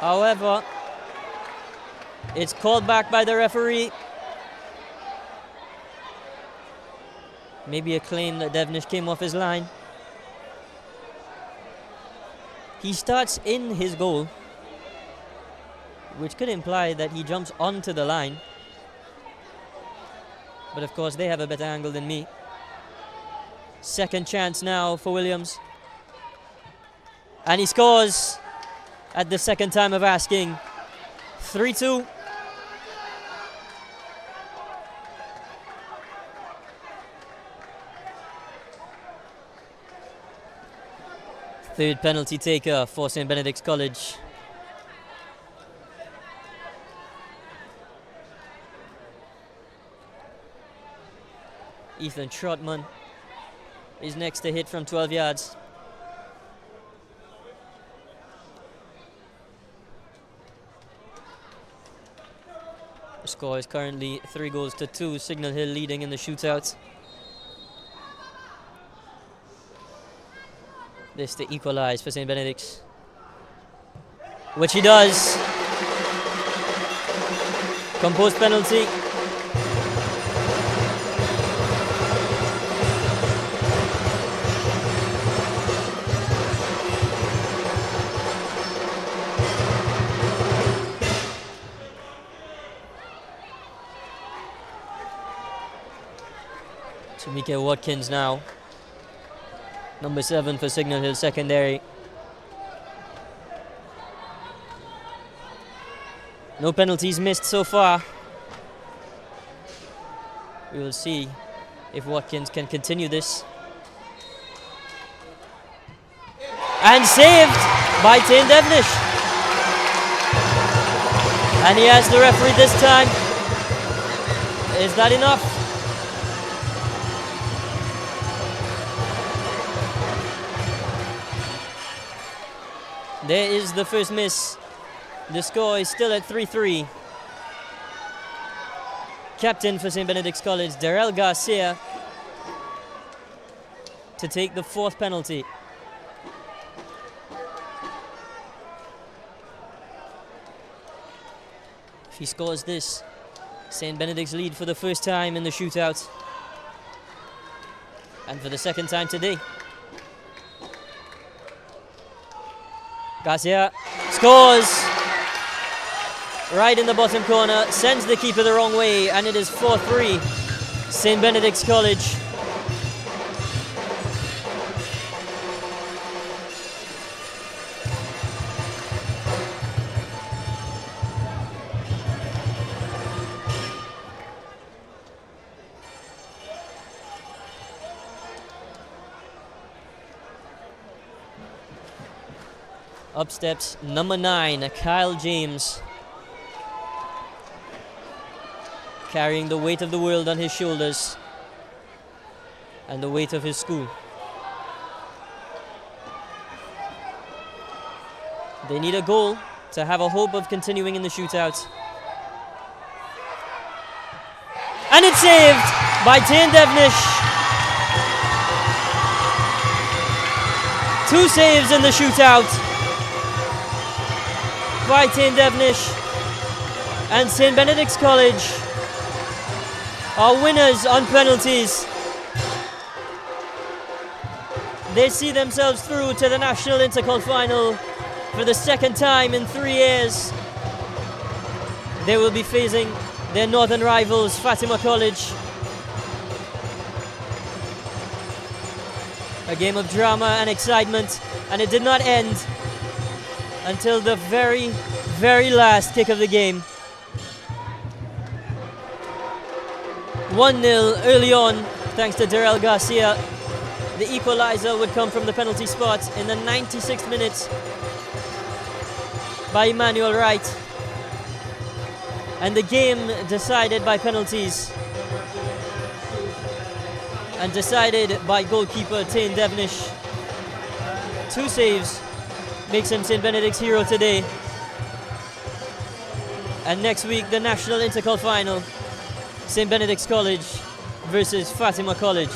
However, it's called back by the referee. Maybe a claim that Devenish came off his line. He starts in his goal, which could imply that he jumps onto the line. But of course, they have a better angle than me. Second chance now for Williams. And he scores at the second time of asking. 3-2. Third penalty taker for St. Benedict's College. Ethan Trotman is next to hit from 12 yards. The score is currently 3-2, Signal Hill leading in the shootout. This to equalize for St. Benedict's, which he does. Composed penalty. Tamika Watkins now. Number 7 for Signal Hill secondary. No penalties missed so far. We will see if Watkins can continue this. And saved by Tane Devnish. And he has the referee this time. Is that enough? There is the first miss. The score is still at 3-3. Captain for St. Benedict's College, Darrell Garcia, to take the 4th penalty. If he scores this, St. Benedict's lead for the first time in the shootout. And for the second time today. Garcia scores right in the bottom corner, sends the keeper the wrong way, and it is 4-3 St. Benedict's College. Up steps number 9, Kyle James, carrying the weight of the world on his shoulders and the weight of his school. They need a goal to have a hope of continuing in the shootout. And it's saved by Tane Devnish. 2 saves in the shootout by Tane Devnish, and St. Benedict's College are winners on penalties. They see themselves through to the National Intercol Final for the second time in 3 years. They will be facing their northern rivals, Fatima College. A game of drama and excitement, and it did not end until the very, very last kick of the game. 1-0 early on, thanks to Darrell Garcia. The equalizer would come from the penalty spot in the 96th minute by Emmanuel Wright. And the game decided by penalties and decided by goalkeeper Tane Devnish. 2 saves makes him St. Benedict's hero today. And next week, the National Intercol Final, St. Benedict's College versus Fatima College.